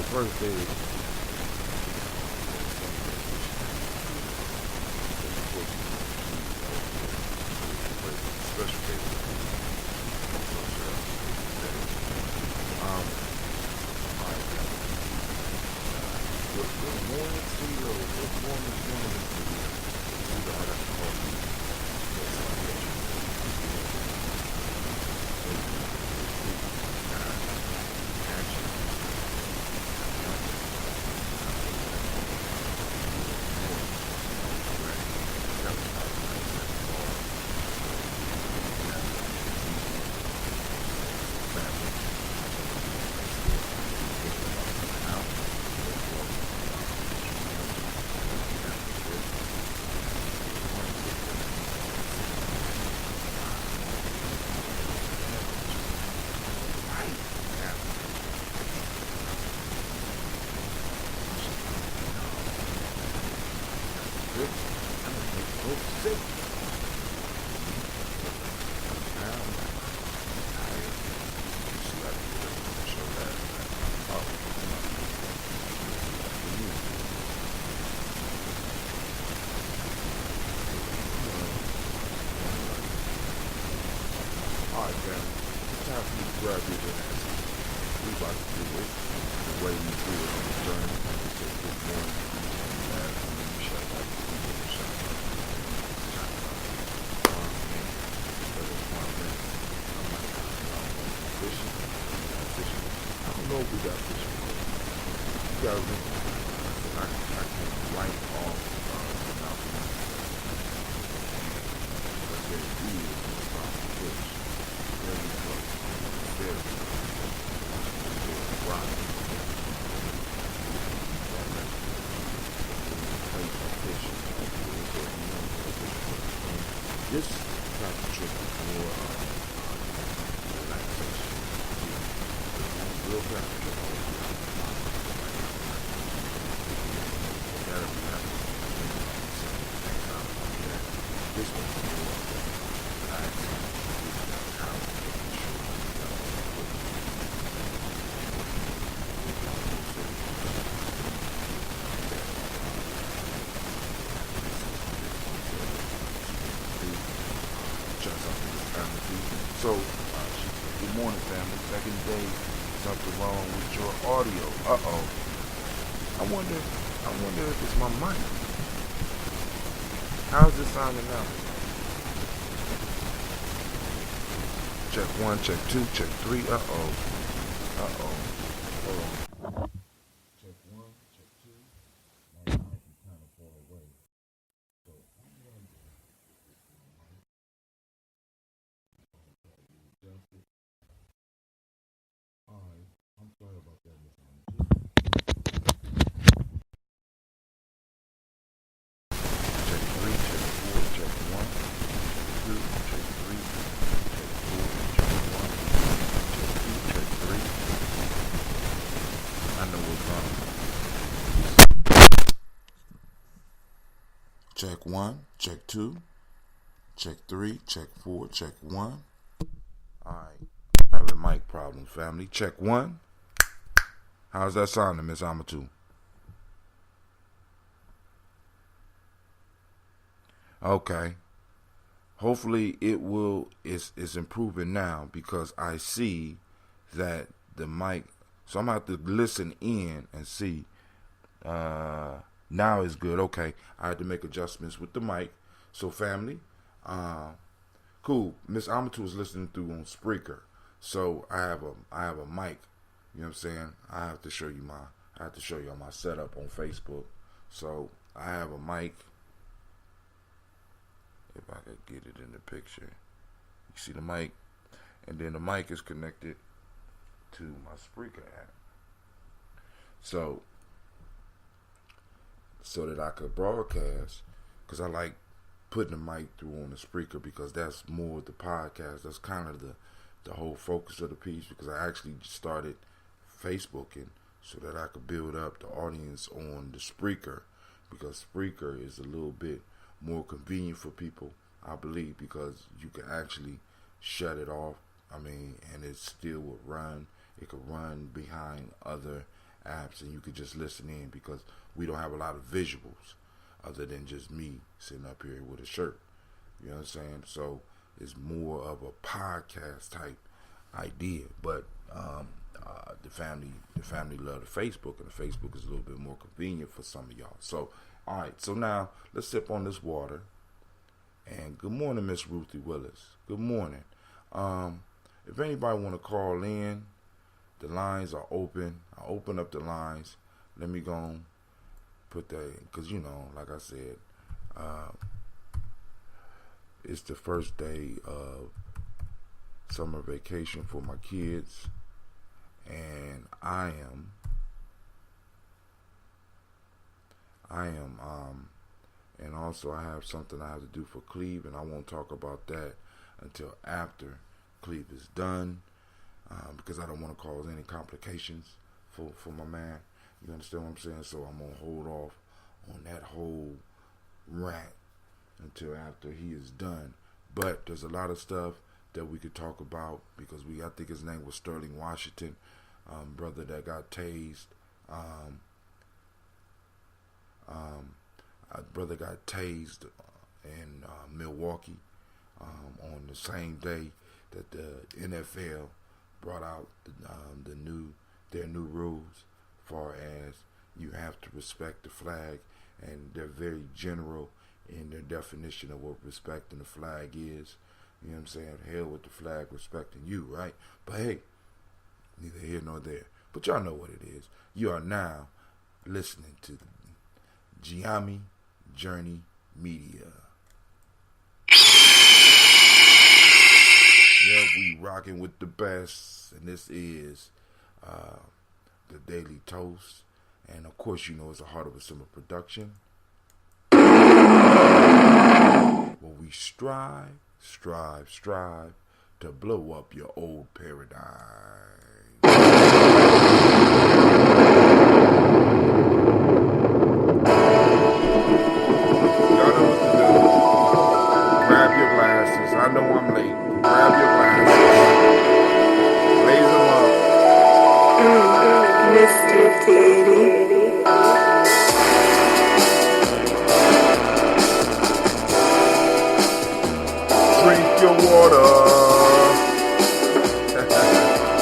first day, special day. Good morning to you. Good morning to you. You know how to call you. Alright, family. It's time for you to grab your glasses. We about to do it the way we do it on the journey. We say good morning, good afternoon, shout out to people, shout out to man, whether it's my man, I'm not fishing. I don't know if we got fishing. You gotta remember, I can't write off the mountain. But there is no problem fish. There we go. There we go. Rock. This type of trip is more relaxation. Real fast trip. This one's more relaxing. So, good morning, family. Second day, something wrong with your audio. I wonder if it's my mic. How's it sounding now? Check 1, check 2, check 3. Hold on. Check 1, check 2. My mic is kind of far away. So, I'm going to adjust it. Alright, I'm sorry about that, Miss Anna. Check 3, check 4, check 1, 2, check 3, check 4, check 1, check 2, check 3. I know what's wrong. Check 1, check 2, check 3, check 4, check 1. Alright. Having mic problems, family. Check 1. How's that sounding, Miss Amatu? Okay. Hopefully it's improving now because I see that the mic, so I'm gonna have to listen in and see. Now it's good. Okay. I had to make adjustments with the mic. So family, cool. Miss Amatu is listening through on Spreaker. So I have a mic. You know what I'm saying? I have to show you my setup on Facebook. So I have a mic. If I could get it in the picture. You see the mic? And then the mic is connected to my Spreaker app. So that I could broadcast, because I like putting the mic through on the Spreaker because that's more of the podcast. That's kind of the whole focus of the piece, because I actually started Facebooking so that I could build up the audience on the Spreaker, because Spreaker is a little bit more convenient for people, I believe, because you can actually shut it off. I mean, and it still would run. It could run behind other apps, and you could just listen in because we don't have a lot of visuals other than just me sitting up here with a shirt. You know what I'm saying? So it's more of a podcast type idea, but the family love the Facebook, and the Facebook is a little bit more convenient for some of y'all. So, all right. So now let's sip on this water. And good morning, Miss Ruthie Willis. Good morning. If anybody want to call in, the lines are open. I'll open up the lines. Let me go and put that, because, you know, like I said, it's the first day of summer vacation for my kids, and I am and also I have something I have to do for Cleve, and I won't talk about that until after Cleve is done, because I don't want to cause any complications for my man. You understand what I'm saying? So I'm going to hold off on that whole rant until after he is done. But there's a lot of stuff that we could talk about, because I think his name was Sterling Washington, brother that got tased. Brother got tased in Milwaukee on the same day that the NFL brought out their new rules, far as you have to respect the flag, and they're very general in their definition of what respecting the flag is. You know what I'm saying? Hell with the flag respecting you, right? But hey, neither here nor there. But y'all know what it is. You are now listening to the Gye-Nyame Journey Media. Yeah, we rocking with the best, and this is the Daily Toast, and of course, you know, it's a Heart of a Simple production, where we strive to blow up your old paradigm. I know I'm late. Grab your glasses. Raise them up. Mr. Diddy. Drink your water.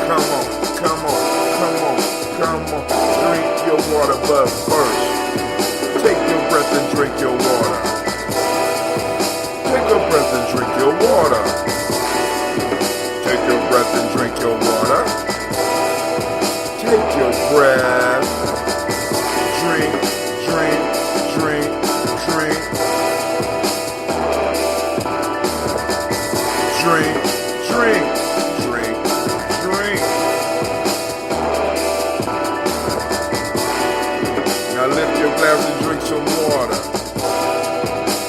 Come on. Drink your water, but first, take your breath and drink your water. Take your breath and drink your water. Take your breath and drink your water. Take your breath. Drink. Now lift your glass and drink some water.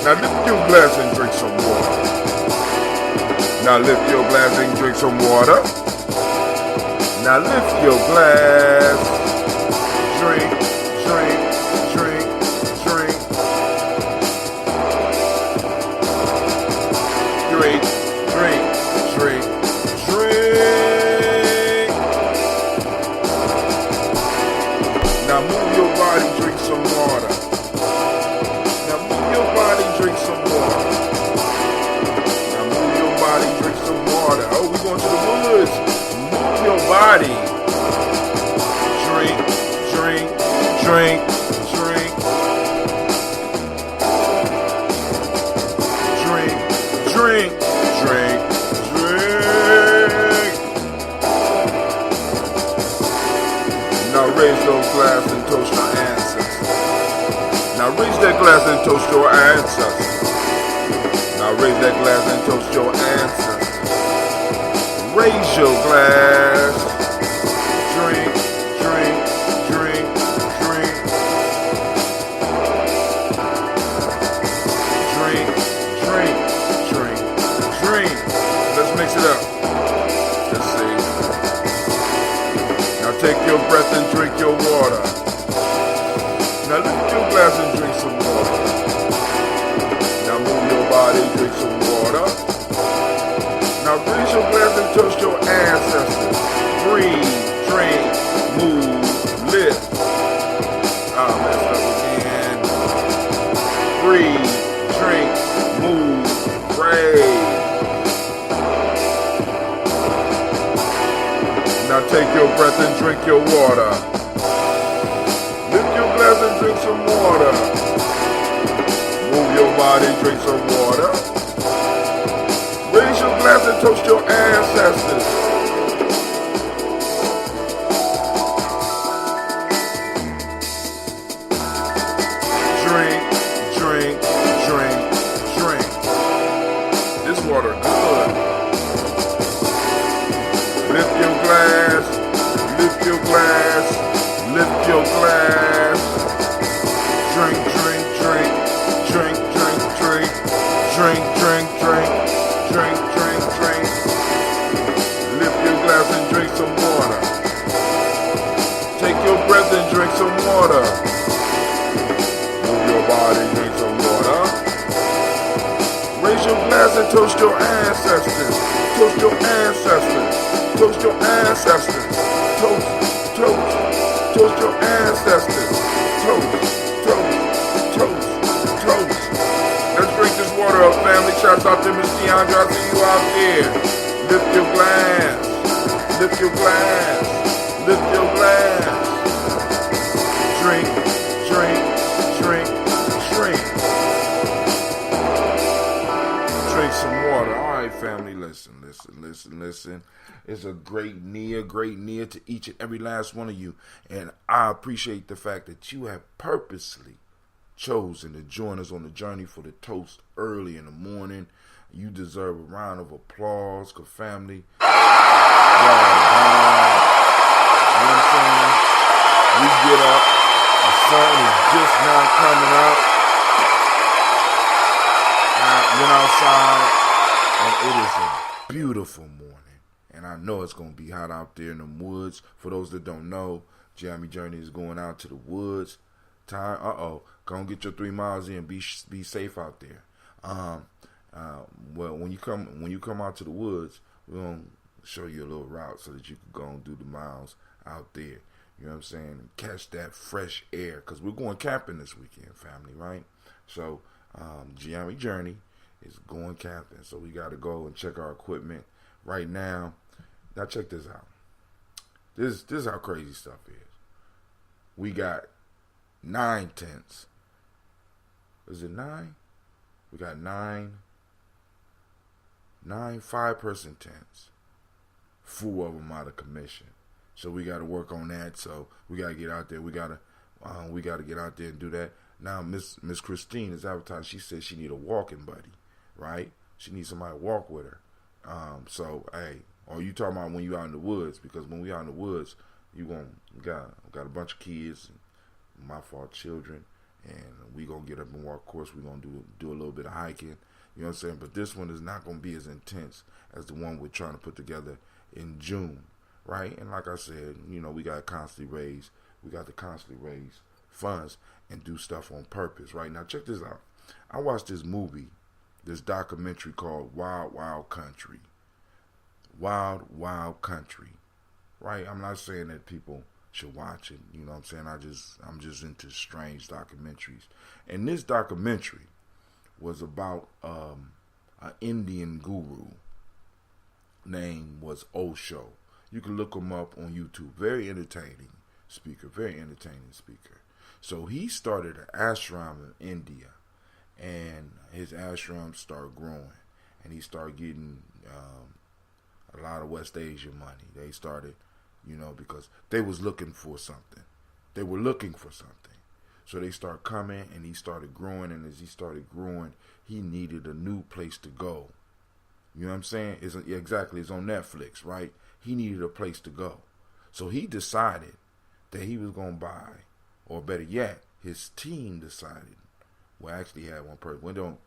Now lift your glass and drink some water. Now lift your glass and drink some water. Now lift your glass. Drink. Now move your body, drink some water. Now move your body, drink some water. Now move your body, drink some water. Oh, we going to the woods. Move your body. Drink. Now raise those glass and toast your ancestors. Now raise that glass and toast your ancestors. Now raise that glass and toast your ancestors. Raise your glass. Drink. Let's mix it up. Let's see. Now take your breath and drink your water. Now lift your glass and drink some water. Now move your body, drink some water. Now raise your glass and toast your ancestors. Breathe, drink, move, lift. Take your breath and drink your water. Lift your glass and drink some water. Move your body, drink some water. Raise your glass and toast your ancestors. Drink, drink, drink, drink. This water good. Lift your glass, lift your glass, lift your glass. Drink, drink, drink, drink, drink, drink, drink, drink, drink, drink, drink, drink. Lift your glass and drink some water. Take your breath and drink some water. Move your body, drink some water. Raise your glass and toast your ancestors. Toast your ancestors. Toast your ancestors. Toast, toast, toast your ancestors. Toast, toast, toast, toast. Let's drink this water up, family. Shouts out to Miss Gye-Nyame. I see you out there. Lift your glass. Lift your glass. Lift your glass. Drink, drink, drink, drink. Drink some water. All right, family. Listen. It's a great Nia to each and every last one of you. And I appreciate the fact that you have purposely chosen to join us on the journey for the toast early in the morning. You deserve a round of applause, cause family, y'all you know what I'm saying? We get up, the sun is just now coming up. I went outside, and it is a beautiful morning. And I know it's going to be hot out there in the woods. For those that don't know, Gye-Nyame Journey is going out to the woods. Go and get your 3 miles in. Be safe out there. Well, when you come out to the woods, we're going to show you a little route so that you can go and do the miles out there. You know what I'm saying? And catch that fresh air. Because we're going camping this weekend, family, right? So, Gye-Nyame Journey is going camping. So we got to go and check our equipment right now. Now check this out. This is how crazy stuff is. We got 9 tents. Is it 9? We got 9 5-person tents. 4 of them out of commission. So we got to work on that. So we got to get out there. We got to get out there and do that. Now Miss Christine is advertising. She said she need a walking buddy, right? She needs somebody to walk with her. So hey, or you talking about when you out in the woods? Because when we out in the woods, we got a bunch of kids, and my 4 children, and we gonna get up and walk. Of course, we gonna do a little bit of hiking. You know what I'm saying? But this one is not gonna be as intense as the one we're trying to put together in June, right? And like I said, you know, we got to constantly raise funds and do stuff on purpose. Right now, check this out. I watched this documentary called Wild Wild Country. Wild Wild Country. Right? I'm not saying that people should watch it. You know what I'm saying? I'm just into strange documentaries. And this documentary was about an Indian guru. Name was Osho. You can look him up on YouTube. Very entertaining speaker. So he started an ashram in India, and his ashram started growing, and he started getting a lot of West Asian money. They started, because they was looking for something. They were looking for something. So they started coming, and he started growing, and as he started growing, he needed a new place to go. You know what I'm saying? It's on Netflix, right? He needed a place to go. So he decided that he was going to buy, or better yet, his team decided. Well, actually had one person.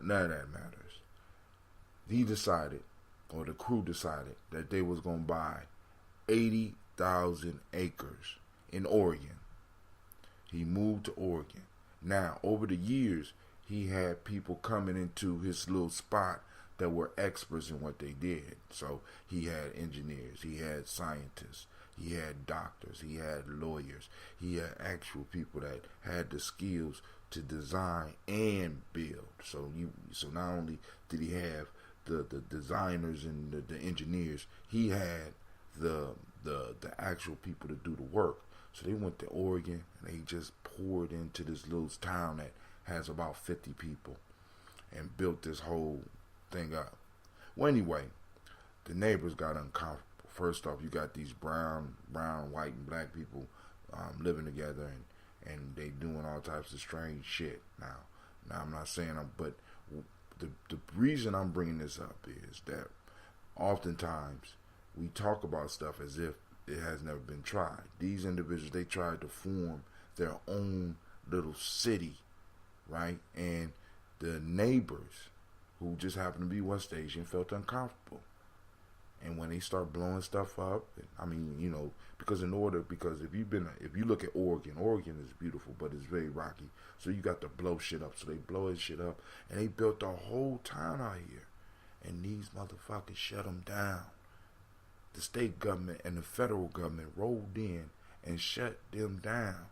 None of that matters. He decided, or the crew decided, that they was going to buy 80,000 acres in Oregon. He moved to Oregon. Now, over the years, he had people coming into his little spot that were experts in what they did. So he had engineers, he had scientists, he had doctors, he had lawyers, he had actual people that had the skills to design and build. So not only did he have the designers and the engineers, he had the actual people to do the work. So they went to Oregon and they just poured into this little town that has about 50 people and built this whole thing up. Well, anyway, the neighbors got uncomfortable. First off, you got these brown, white, and black people living together, and they doing all types of strange shit. Now I'm not saying but the reason I'm bringing this up is that oftentimes we talk about stuff as if it has never been tried. These individuals, they tried to form their own little city, right? And the neighbors, who just happened to be West Asian, felt uncomfortable. And when they start blowing stuff up, I mean, you know, because if you look at Oregon is beautiful, but it's very rocky. So you got to blow shit up. So they blow this shit up, and they built a whole town out here. And these motherfuckers shut them down. The state government and the federal government rolled in and shut them down.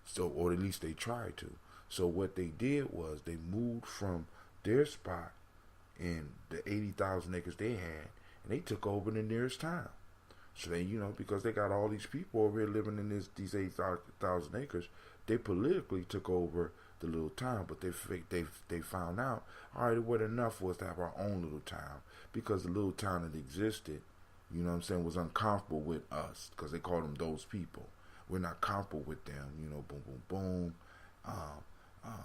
So, or at least they tried to. So what they did was they moved from their spot in the 80,000 acres they had, and they took over the nearest town. So they, you know, because they got all these people over here living in these 8,000 acres, they politically took over the little town. But they found out, all right, what enough was to have our own little town, because the little town that existed, you know what I'm saying, was uncomfortable with us, because they called them those people. We're not comfortable with them, you know, boom, boom, boom.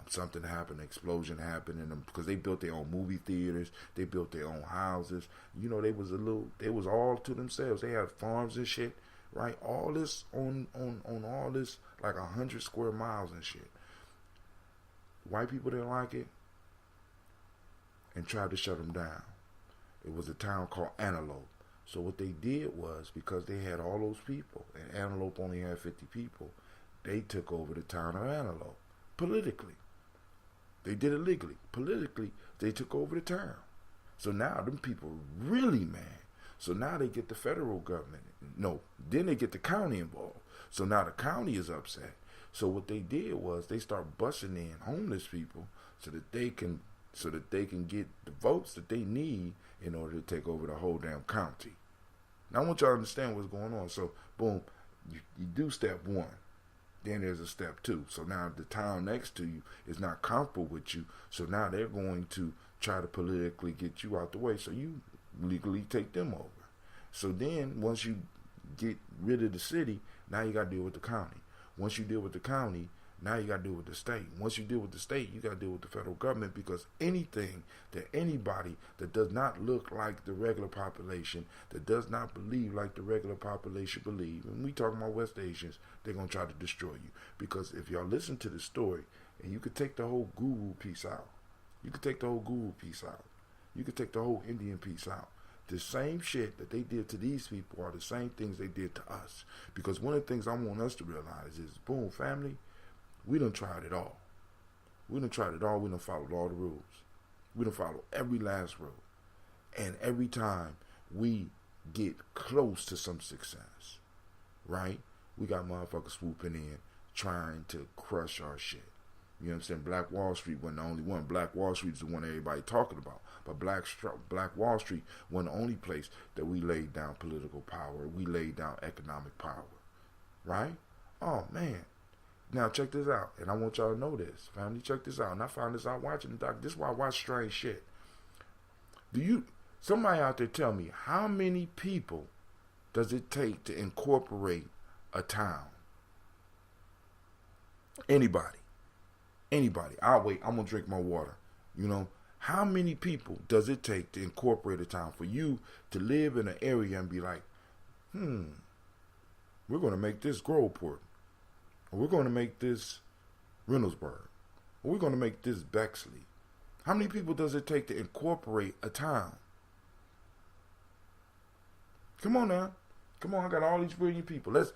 Something happened, an explosion happened in them, because they built their own movie theaters, they built their own houses. You know, they was all to themselves. They had farms and shit, right? All this on all this, like 100 square miles and shit. White people didn't like it and tried to shut them down. It was a town called Antelope. So what they did was, because they had all those people, and Antelope only had 50 people, they took over the town of Antelope. Politically. They did it legally. Politically, they took over the town. So now them people are really mad. So now they get the federal government. No, then they get the county involved. So now the county is upset. So what they did was they start busing in homeless people so that they can get the votes that they need in order to take over the whole damn county. Now I want y'all to understand what's going on. So boom, you do step one. Then there's a step two. So now the town next to you is not comfortable with you. So now they're going to try to politically get you out the way, so you legally take them over. So then once you get rid of the city, now you got to deal with the county. Once you deal with the county, now you got to deal with the state. Once you deal with the state, you got to deal with the federal government, because anything that anybody that does not look like the regular population, that does not believe like the regular population believe, and we talking about West Asians, they're going to try to destroy you. Because if y'all listen to the story, and you could take the whole Guru piece out, you could take the whole Guru piece out, you could take the whole Indian piece out, the same shit that they did to these people are the same things they did to us. Because one of the things I want us to realize is, boom, family, we done tried it all. We done tried it all. We done followed all the rules. We done followed every last rule. And every time we get close to some success, right, we got motherfuckers swooping in trying to crush our shit. You know what I'm saying? Black Wall Street wasn't the only one. Black Wall Street is the one everybody talking about. But Black Wall Street wasn't the only place that we laid down political power. We laid down economic power. Right? Oh, man. Now, check this out. And I want y'all to know this. Family, check this out. And I found this out watching the doc. This is why I watch strange shit. Somebody out there tell me, how many people does it take to incorporate a town? Anybody. I'll wait. I'm going to drink my water. You know, how many people does it take to incorporate a town? For you to live in an area and be like, we're going to make this Groveport. Or we're going to make this Reynoldsburg. Or we're going to make this Bexley. How many people does it take to incorporate a town? Come on now. Come on, I got all these brilliant people. Let's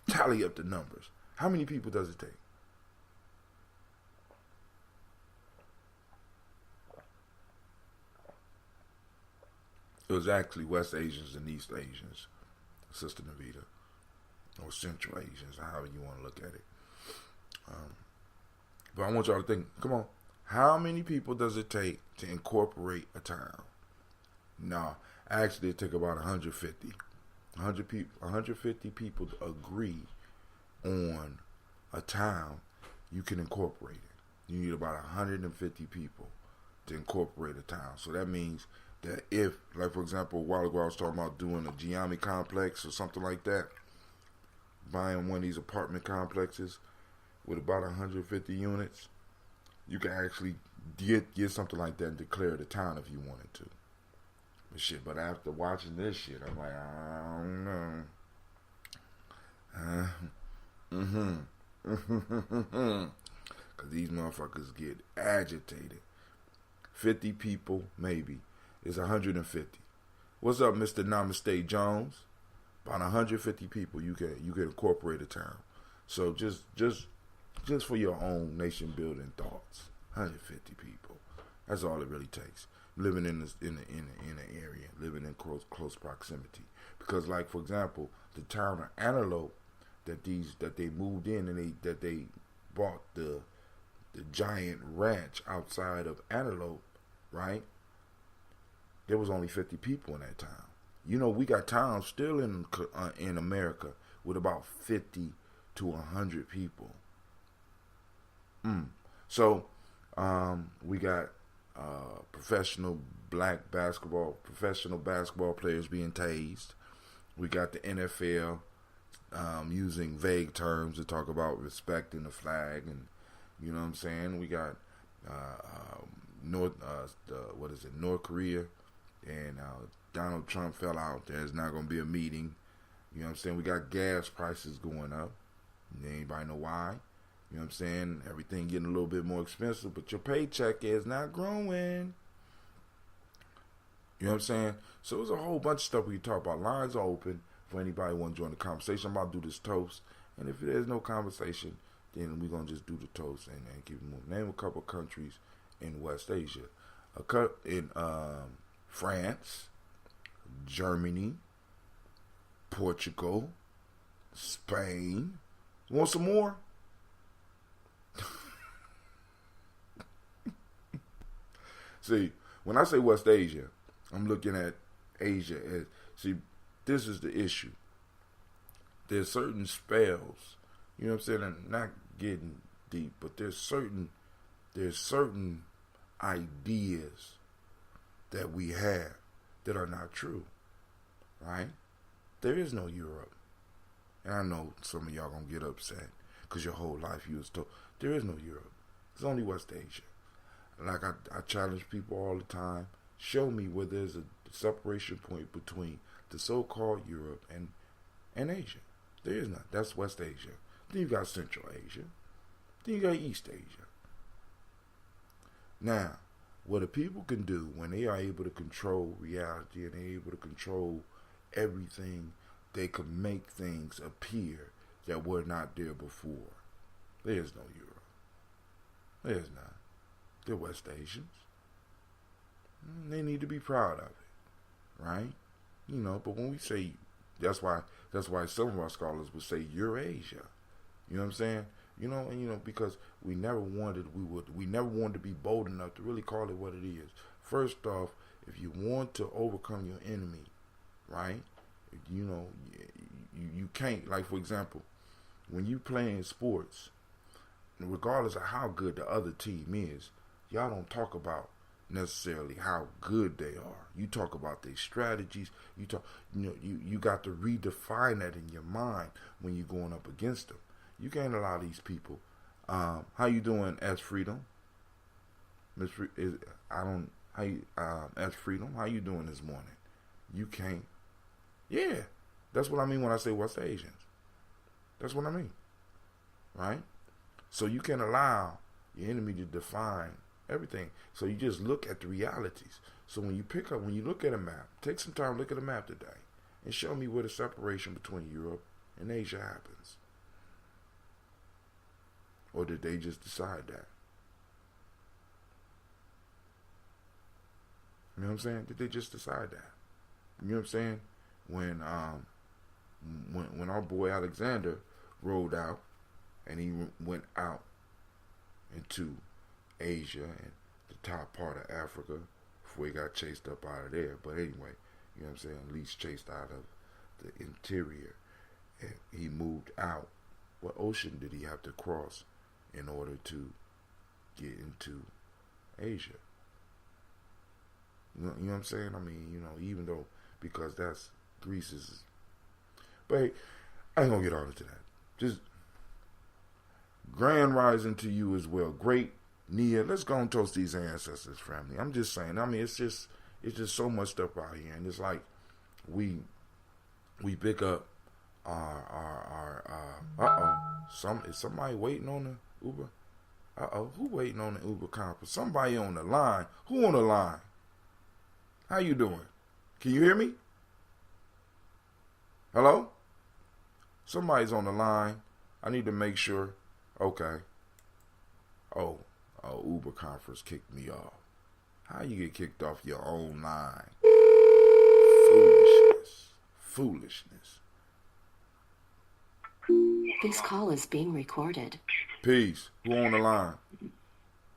tally up the numbers. How many people does it take? It was actually West Asians and East Asians, Sister Navita, or Central Asians, however you want to look at it. But I want y'all to think, come on, how many people does it take to incorporate a town? Now, Actually, it took about 150. 150 people to agree on a town you can incorporate it. You need about 150 people to incorporate a town. So that means that if, like for example, a while ago I was talking about doing a Gye-Nyame complex or something like that, buying one of these apartment complexes with about 150 units, you can actually get something like that and declare the town if you wanted to. But shit, but after watching this shit, I'm like, I don't know. Because these motherfuckers get agitated. 50 people, maybe. It's 150. What's up, Mr. Namaste Jones? About 150 people, you can incorporate a town. So just for your own nation building thoughts, 150 people. That's all it really takes. Living in an area, living in close proximity. Because, like for example, the town of Antelope that they moved in and they bought the giant ranch outside of Antelope, right? There was only 50 people in that town. You know, we got towns still in America with about 50 to 100 people. So we got professional basketball players being tased. We got the NFL using vague terms to talk about respecting the flag, and you know what I'm saying. We got North Korea, and Donald Trump fell out. There's not going to be a meeting. You know what I'm saying. We got gas prices going up. Anybody know why? You know what I'm saying? Everything getting a little bit more expensive, but your paycheck is not growing. You know what I'm saying? So there's a whole bunch of stuff we can talk about. Lines are open for anybody who want to join the conversation. I'm about to do this toast. And if there's no conversation, then we're going to just do the toast and keep it moving. Name a couple countries in West Asia. In France, Germany, Portugal, Spain. Want some more? See, when I say West Asia, I'm looking at Asia as, see, this is the issue. There's certain spells, you know what I'm saying, and not getting deep, but there's certain ideas that we have that are not true, right? There is no Europe. And I know some of y'all gonna get upset because your whole life you was told there is no Europe. It's only West Asia. Like I challenge people all the time. Show me where there's a separation point between the so-called Europe and Asia. There is not. That's West Asia. Then you got Central Asia. Then you got East Asia. Now, what the people can do when they are able to control reality and they're able to control everything, they can make things appear that were not there before. There's no Europe. There's not. They're West Asians. They need to be proud of it, right? You know, but when we say, that's why some of our scholars would say Eurasia. You know what I'm saying? You know, and you know, because we never wanted to be bold enough to really call it what it is. First off, if you want to overcome your enemy, right? You know, you can't, like for example, when you playing sports, regardless of how good the other team is, y'all don't talk about necessarily how good they are. You talk about their strategies. You got to redefine that in your mind when you're going up against them. You can't allow these people. How you doing, S Freedom? Miss S Freedom. How you doing this morning? You can't. Yeah, that's what I mean when I say West Asians. That's what I mean, right? So you can't allow your enemy to define everything. So you just look at the realities. So when you look at a map, take some time to look at a map today and show me where the separation between Europe and Asia happens. Or did they just decide that? You know what I'm saying? Did they just decide that? You know what I'm saying? When our boy Alexander rolled out and he went out into Asia and the top part of Africa before he got chased up out of there. But anyway, You know what I'm saying? At least chased out of the interior. And he moved out. What ocean did he have to cross in order to get into Asia? You know what I'm saying? I mean, you know, even though, because that's Greece is. But hey, I ain't gonna get all into that. Just grand rising to you as well. Great Nia. Let's go and toast these ancestors, family. I'm just saying. I mean, it's just so much stuff out here, and it's like we pick up our is somebody waiting on the Uber? Who waiting on the Uber conference? Somebody on the line. Who on the line? How you doing? Can you hear me? Hello? Somebody's on the line. I need to make sure. Okay. Oh, Uber conference kicked me off. How you get kicked off your own line? Foolishness. This call is being recorded. Peace. Who on the line?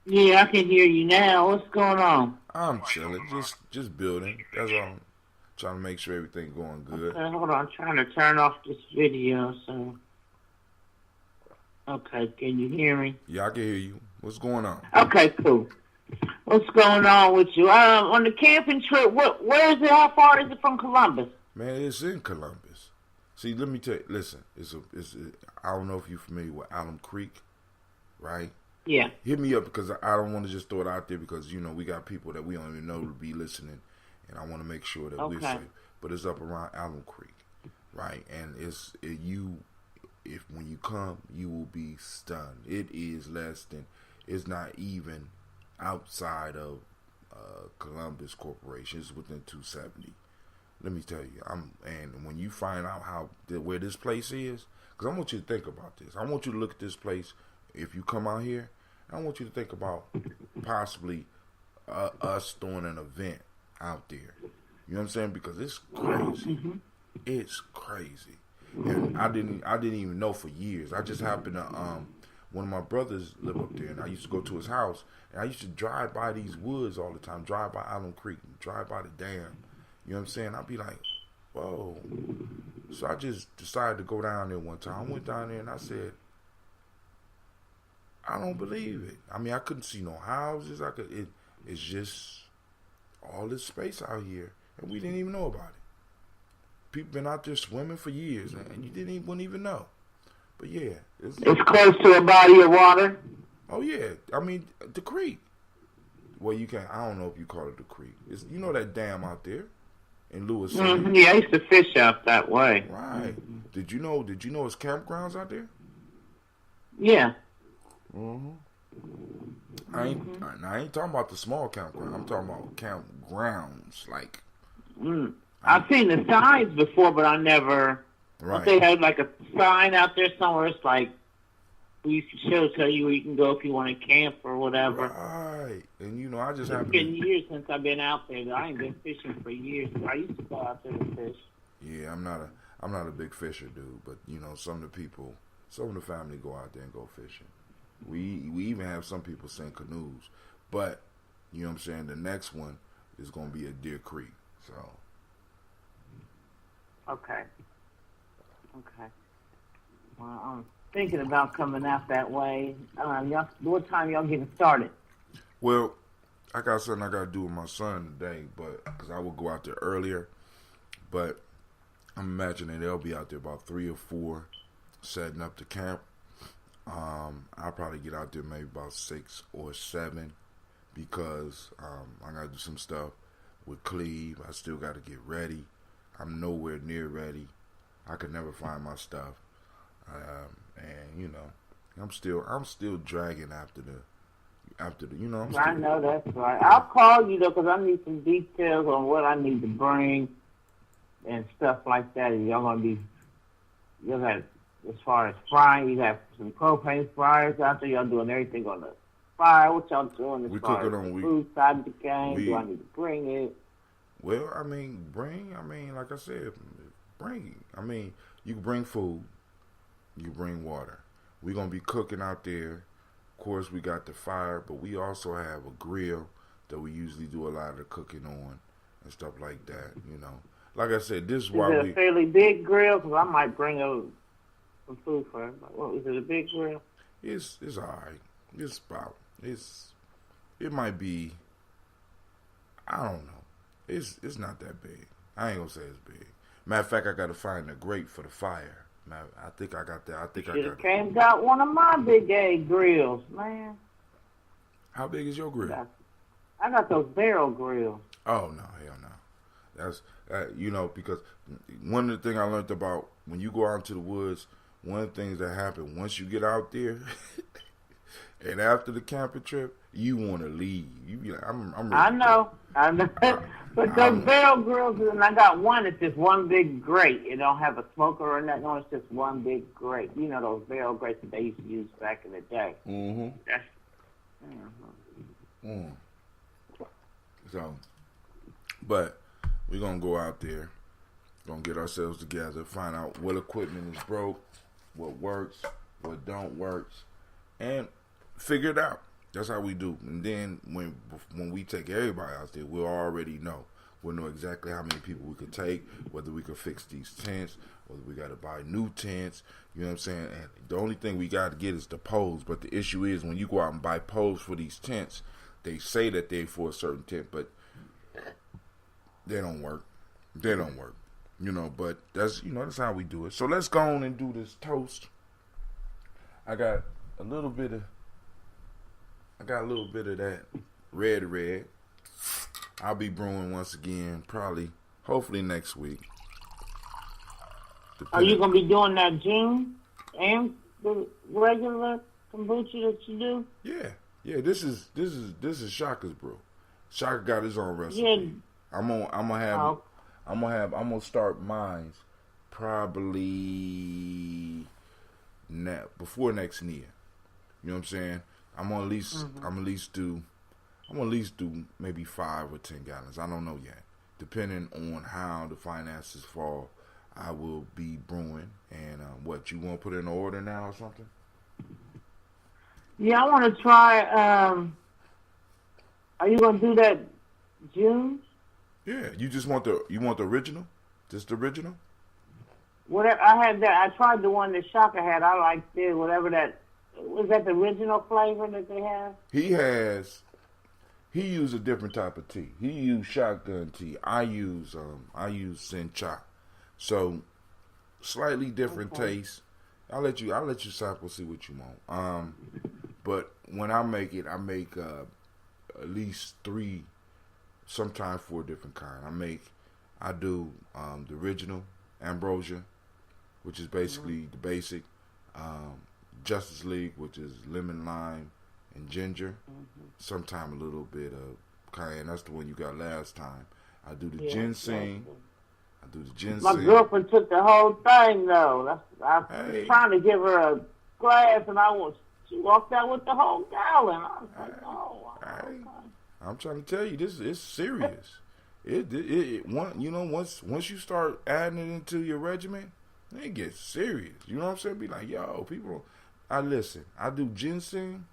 Yeah, I can hear you now. What's going on? I'm chilling. Just building. That's all. Trying to make sure everything going good. Okay, hold on. I'm trying to turn off this video. So, okay, can you hear me? Yeah, I can hear you. What's going on? Okay, cool. What's going on with you? On the camping trip, where is it? How far is it from Columbus? Man, it's in Columbus. See, let me tell you. Listen, I don't know if you're familiar with Alum Creek, right? Yeah. Hit me up because I don't want to just throw it out there because, you know, we got people that we don't even know to be listening, and I want to make sure that we're safe. But it's up around Alum Creek, right? And when you come, you will be stunned. It is it's not even outside of Columbus Corporation. It's within 270. Let me tell you, and when you find out where this place is, because I want you to think about this. I want you to look at this place. If you come out here, I want you to think about possibly us throwing an event out there. You know what I'm saying? Because it's crazy. Mm-hmm. It's crazy. And I didn't even know for years. I just happened to one of my brothers lived up there, and I used to go to his house, and I used to drive by these woods all the time. Drive by Alum Creek, drive by the dam. You know what I'm saying? I'd be like, whoa. So I just decided to go down there one time. I went down there and I said, I don't believe it. I mean, I couldn't see no houses. It's just all this space out here, and we didn't even know about it. People been out there swimming for years, and you wouldn't even know. But yeah, it's close to a body of water. Oh yeah, I mean the creek. Well, you can't. I don't know if you call it the creek. It's, you know that dam out there in Lewis City. Mm-hmm. Yeah, I used to fish out that way. Right. Mm-hmm. Did you know it's campgrounds out there? Yeah. Mm-hmm. I ain't talking about the small campground. I'm talking about campgrounds. Like, I've seen the signs before, but I never. Right. They had like a sign out there somewhere. It's like we used to tell you where you can go if you want to camp or whatever. Right. And you know, I just haven't. It's been years since I've been out there. I ain't been fishing for years. I used to go out there to fish. Yeah, I'm not a big fisher, dude. But you know, some of the family go out there and go fishing. We even have some people send canoes. But, you know what I'm saying, the next one is going to be at Deer Creek. So. Okay. Well, I'm thinking about coming out that way. What time y'all getting started? Well, I got something I got to do with my son today, but because I will go out there earlier. But I'm imagining they'll be out there about 3 or 4 setting up the camp. I'll probably get out there maybe about 6 or 7 because I got to do some stuff with Cleve. I still got to get ready. I'm nowhere near ready. I could never find my stuff, and you know, I'm still dragging after the you know. I know that's right. I'll call you though because I need some details on what I need to bring and stuff like that. And you'll have. As far as frying, you have some propane fryers out there. Y'all doing everything on the fire. What y'all doing as far as the food side of the game? Do I need to bring it? Well, I mean, like I said, bring. I mean, you can bring food. You can bring water. We're going to be cooking out there. Of course, we got the fire, but we also have a grill that we usually do a lot of the cooking on and stuff like that, you know. like I said, this is Is why it a fairly big grill? Because I might bring some food for it. What, is it a big grill? it's all right. It might be. I don't know. It's not that big. I ain't gonna say it's big. Matter of fact, I gotta find a grate for the fire. I think I got that. I think I got it. Got one of my big egg grills, man. How big is your grill? I got those barrel grills. Oh no, hell no. That's because one of the things I learned about when you go out into the woods, one of the things that happen once you get out there, and after the camping trip, you want to leave. You be like, I'm ready. I know. But those barrel grills, and I got one. It's just one big grate. It don't have a smoker or nothing. No, it's just one big grate. You know those barrel grates that they used to use back in the day. Mm-hmm. That's. So, but we're gonna go out there, gonna get ourselves together, find out what equipment is broke, what works, what don't works, and figure it out. That's how we do. And then when we take everybody out there, we'll already know. We'll know exactly how many people we could take, whether we could fix these tents, whether we got to buy new tents. You know what I'm saying? And the only thing we got to get is the poles. But the issue is when you go out and buy poles for these tents, they say that they're for a certain tent, but they don't work. They don't work. But that's how we do it. So let's go on and do this toast. I got a little bit of that red. I'll be brewing once again, hopefully next week. Are you gonna be doing that gin and the regular kombucha that you do? Yeah. This is Shaka's brew. Shaka got his own recipe. Yeah. I'm gonna start mine probably before next Nia. You know what I'm saying? I'm gonna at least do maybe 5 or 10 gallons. I don't know yet. Depending on how the finances fall, I will be brewing. And what you want to put in order now or something? Yeah, I want to try. Are you gonna do that June? Yeah, you just want the original, just the original. Whatever I had that, I tried the one that Shaka had. I liked it. Whatever that was, that the original flavor that they have. He used a different type of tea. He used shotgun tea. I use sencha. So slightly different taste. I'll let you sample, see what you want. But when I make it, I make at least 3, sometimes 4 different kind. I do the original ambrosia, which is basically the basic. Justice League, which is lemon, lime, and ginger. Sometimes a little bit of cayenne. That's the one you got last time. I do the ginseng. My girlfriend took the whole thing though. I was trying to give her a glass, and she walked out with the whole gallon. I was like, oh. I'm trying to tell you, this is serious. Once you start adding it into your regimen, it gets serious. You know what I'm saying? Be like, yo, people. I do ginseng.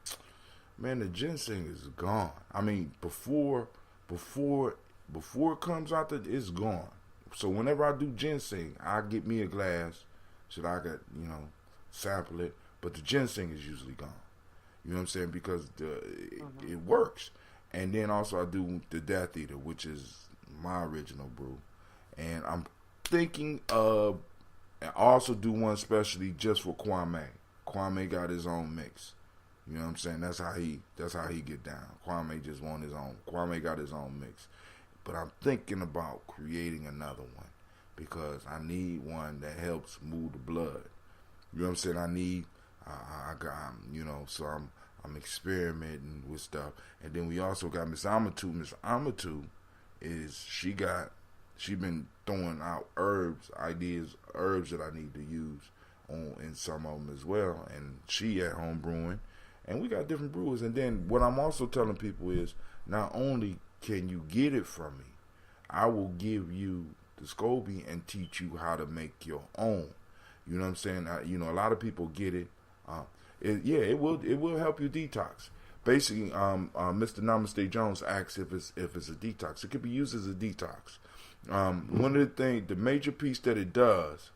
Man, the ginseng is gone. I mean, before it comes out, it's gone. So whenever I do ginseng, I get me a glass so that I could, sample it. But the ginseng is usually gone. You know what I'm saying? Because it works. And then also I do the Death Eater, which is my original brew. And I'm thinking of, and also do one specially just for Kwame. Kwame got his own mix. You know what I'm saying? That's how he get down. Kwame just want his own. Kwame got his own mix. But I'm thinking about creating another one because I need one that helps move the blood. You know what I'm saying? I need, so I'm experimenting with stuff. And then we also got Miss Amatu. Miss Amatu she been throwing out herbs that I need to use in some of them as well. And she at home brewing. And we got different brewers. And then what I'm also telling people is not only can you get it from me, I will give you the SCOBY and teach you how to make your own. You know what I'm saying? A lot of people get it. It will help you detox. basically, Mr. Namaste Jones asks if it's a detox. It could be used as a detox. One of the major piece that it does.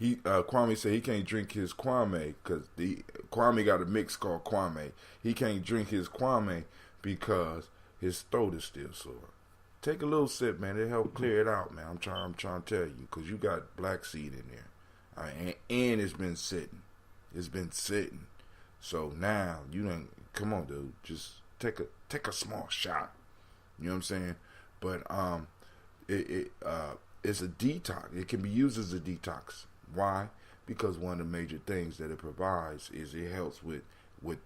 Kwame said he can't drink his Kwame because Kwame got a mix called Kwame. He can't drink his Kwame because his throat is still sore. Take a little sip, man. It'll help clear it out, man. I'm trying to tell you, because you got black seed in there, and it's been sitting. It's been sitting. So now you done. Come on, dude. Just take a small shot. You know what I'm saying? But it's a detox. It can be used as a detox. Why? Because one of the major things that it provides is it helps with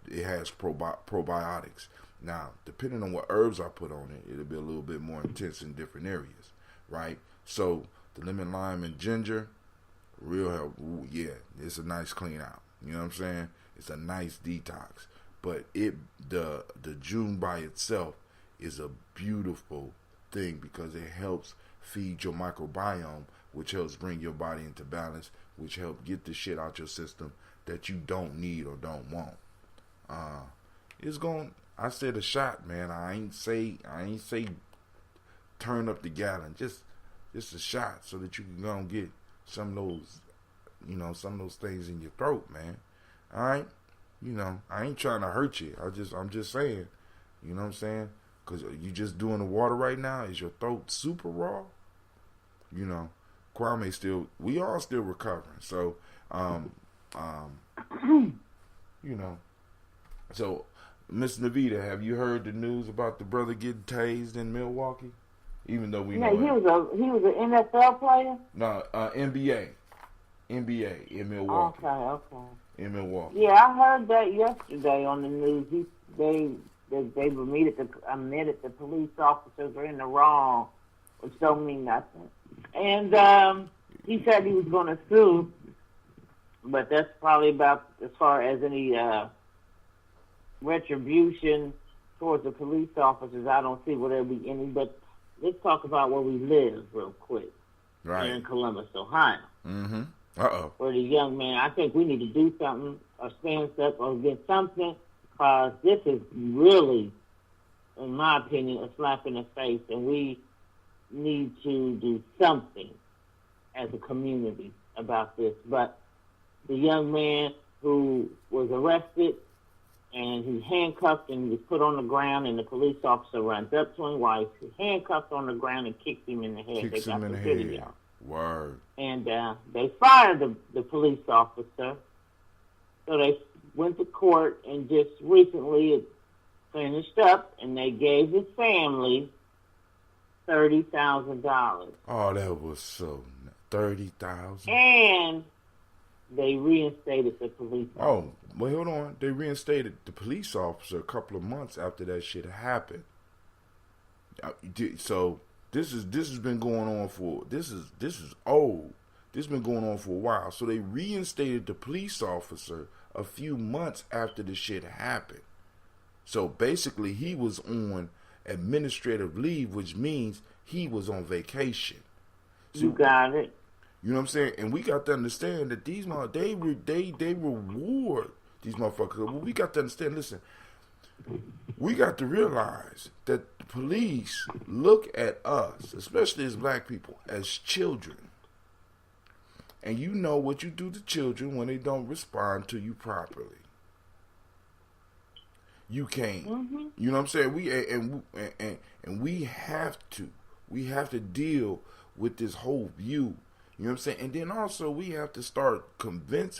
it has probiotics. Now, depending on what herbs I put on it, it'll be a little bit more intense in different areas, right? So the lemon, lime, and ginger, real help. Ooh, yeah, it's a nice clean out. You know what I'm saying? It's a nice detox. But the June by itself is a beautiful thing because it helps feed your microbiome, which helps bring your body into balance, which helps get the shit out your system that you don't need or don't want. I said a shot, man. I ain't say turn up the gallon. Just a shot so that you can go and get some of those things in your throat, man. All right? I ain't trying to hurt you. I'm just saying, you know what I'm saying? Because you just doing the water right now. Is your throat super raw? Kwame we all still recovering. So, so, Miss Navita, have you heard the news about the brother getting tased in Milwaukee? Even though we know he was an NFL player? No, NBA in Milwaukee. Okay. In Milwaukee. Yeah, I heard that yesterday on the news. They admitted the police officers were in the wrong, which don't mean nothing. And he said he was going to sue, but that's probably about as far as any retribution towards the police officers. I don't see where there'll be any. But let's talk about where we live real quick. Right. Here in Columbus, Ohio. Mm-hmm. For the young man, I think we need to do something or stand up or get something, because this is really, in my opinion, a slap in the face, and we need to do something as a community about this. But the young man who was arrested and he's handcuffed and he was put on the ground, and the police officer runs up to him while he's handcuffed on the ground and kicks him in the head. Kicks him in the head. Word. And they fired the police officer. So they went to court, and just recently it finished up, and they gave his family $30,000. Oh, that was so $30,000. And they reinstated the police officer. Oh, well, hold on. They reinstated the police officer a couple of months after that shit happened. So this has been going on for this is old. This has been going on for a while. So they reinstated the police officer a few months after the shit happened. So basically, he was on administrative leave, which means he was on vacation. So, you got it. You know what I'm saying? And we got to understand that these they reward these motherfuckers. Well, we got to understand. Listen, we got to realize that the police look at us, especially as black people, as children. And you know what you do to children when they don't respond to you properly. You can't. Mm-hmm. You know what I'm saying? We have to deal with this whole view. You know what I'm saying? And then also we have to start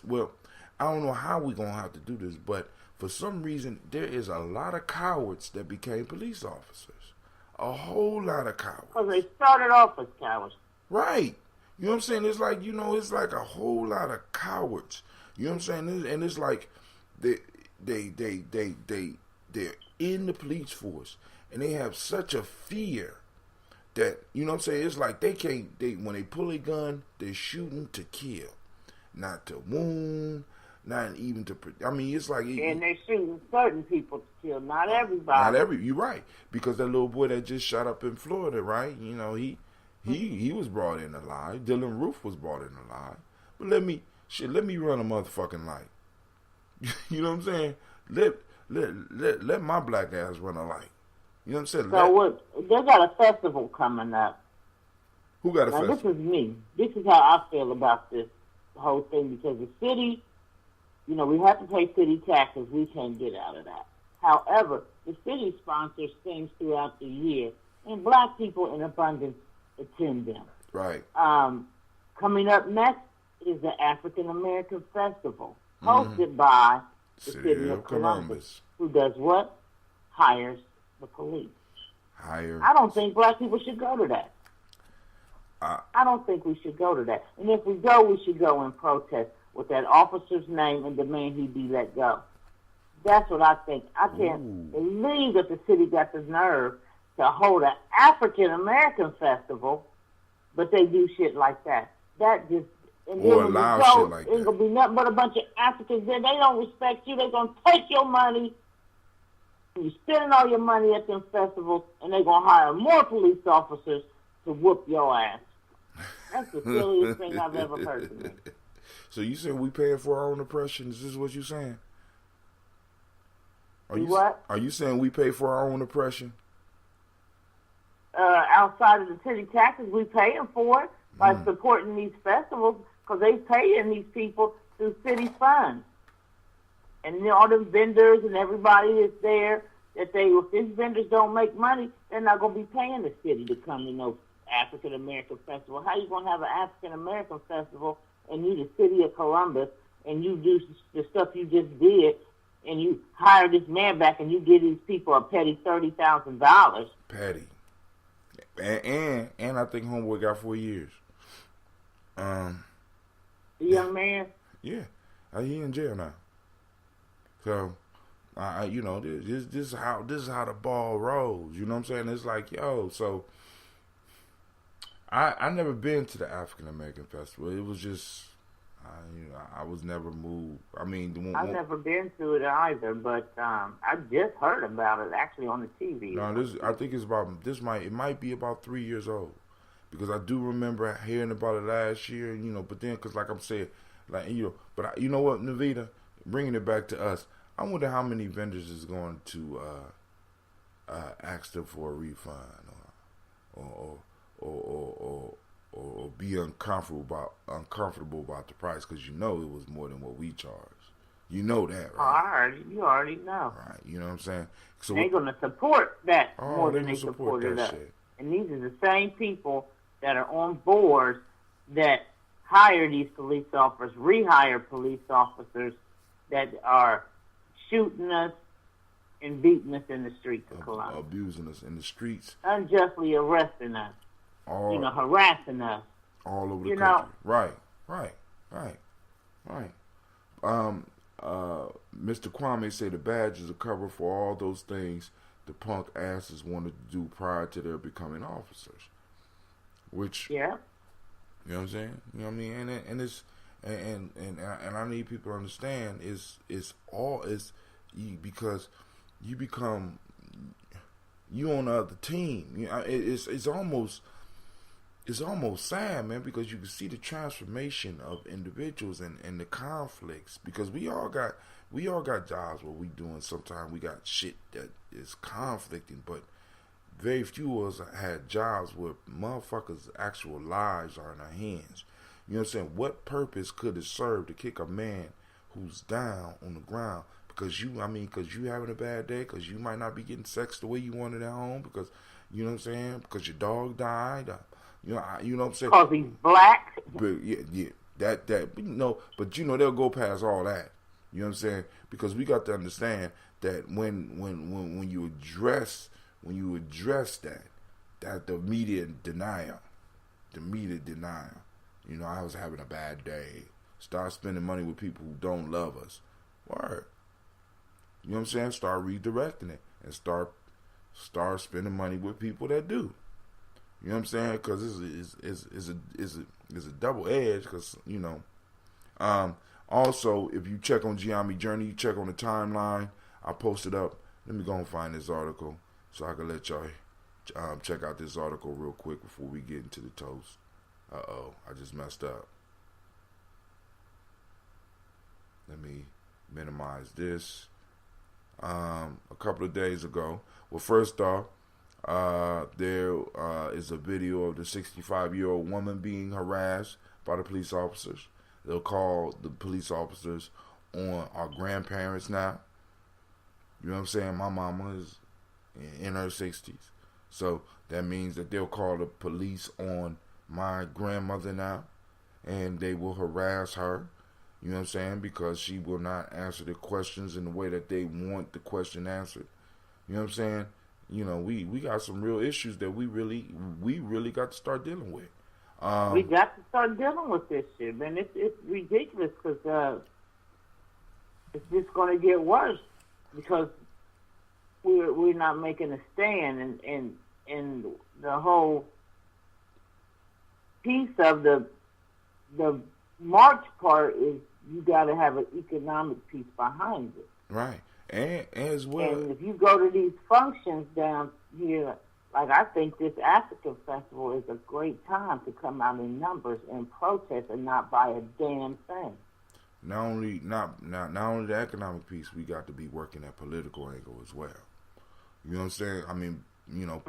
well, I don't know how we're going to have to do this, but for some reason there is a lot of cowards that became police officers. A whole lot of cowards. Because they started off as cowards. Right. You know what I'm saying? It's like, it's like a whole lot of cowards. You know what I'm saying? And it's like they're in the police force, and they have such a fear that, you know what I'm saying, it's like when they pull a gun, they're shooting to kill, not to wound, not even to, it's like. And they're shooting certain people to kill, not everybody. You're right, because that little boy that just shot up in Florida, right, he was brought in alive. Dylan Roof was brought in alive. But let me run a motherfucking light. You know what I'm saying? Let my black ass run a light. You know what I'm saying? So they got a festival coming up. Who got a now, festival? This is me. This is how I feel about this whole thing, because the city, we have to pay city taxes. We can't get out of that. However, the city sponsors things throughout the year, and black people in abundance attend them. Right. Coming up next is the African American Festival, hosted by the city of Columbus, who does what? Hires the police. I don't think black people should go to that. I don't think we should go to that. And if we go, we should go and protest with that officer's name and demand he be let go. That's what I think. I can't believe that the city got the nerve to hold an African American festival, but they do shit like that. That just or allow shit like that. Ain't gonna be nothing but a bunch of Africans there. They don't respect you. They're gonna take your money. You're spending all your money at them festivals, and they're gonna hire more police officers to whoop your ass. That's the silliest thing I've ever heard to me. So you saying we paying for our own oppression? Is this what you saying? What? Are you saying we pay for our own oppression? Outside of the city taxes, we paying for it by supporting these festivals, because they paying these people through city funds. And all them vendors and everybody is there, if these vendors don't make money, they're not going to be paying the city to come to no African American festival. How you going to have an African American festival and you the city of Columbus and you do the stuff you just did and you hire this man back and you give these people a petty $30,000? Petty. And I think homeboy got 4 years. The young man? Yeah. He in jail now. So, this is how the ball rolls. You know what I'm saying? It's like, so I never been to the African American Festival. It was just, I was never moved. I mean, I've never been to it either, but I just heard about it actually on the TV. No, I think it might be about 3 years old, because I do remember hearing about it last year. But then, because like I'm saying, but you know what, Navita, bringing it back to us, I wonder how many vendors is going to ask them for a refund or be uncomfortable about the price, because it was more than what we charge. You know that, right? You already know. Right. You know what I'm saying? So they're going to support that more than they support supported that us. shit. And these are the same people that are on boards that hire these police officers, rehire police officers that are shooting us and beating us in the streets of Columbus. Abusing us in the streets. Unjustly arresting us. Harassing us. All over the country. Right. Mr. Kwame said the badge is a cover for all those things the punk asses wanted to do prior to their becoming officers. Which, yeah. You know what I'm saying? You know what I mean? And it's and I need people to understand is because you become you on the other team. It's almost sad, man, because you can see the transformation of individuals and the conflicts, because we all got jobs where we doing, sometimes we got shit that is conflicting, but very few of us had jobs where motherfuckers' actual lives are in our hands. You know what I'm saying? What purpose could it serve to kick a man who's down on the ground because you having a bad day, because you might not be getting sex the way you wanted at home, because, you know what I'm saying, because your dog died, you know what I'm saying? Because he's black. But yeah, that but they'll go past all that. You know what I'm saying? Because we got to understand that when you address that the media denial, I was having a bad day. Start spending money with people who don't love us. Word. You know what I'm saying? Start redirecting it and start spending money with people that do. You know what I'm saying? Because it's a double edge. Because also, if you check on Gye-Nyame Journey, you check on the timeline. I posted up. Let me go and find this article so I can let y'all check out this article real quick before we get into the toast. I just messed up. Let me minimize this. A couple of days ago. Well, first off, there is a video of the 65-year-old woman being harassed by the police officers. They'll call the police officers on our grandparents now. You know what I'm saying? My mama is in her 60s. So that means that they'll call the police on my grandmother now, and they will harass her. You know what I'm saying? Because she will not answer the questions in the way that they want the question answered. You know what I'm saying? You know, we got some real issues that we really got to start dealing with. We got to start dealing with this shit, man. It's ridiculous because it's just going to get worse because we're not making a stand, and the whole piece of the march part is you got to have an economic piece behind it. Right. And as well. And if you go to these functions down here, like I think this African festival is a great time to come out in numbers and protest and not buy a damn thing. Not only the economic piece, we got to be working that political angle as well. You know what I'm saying? I mean, you know,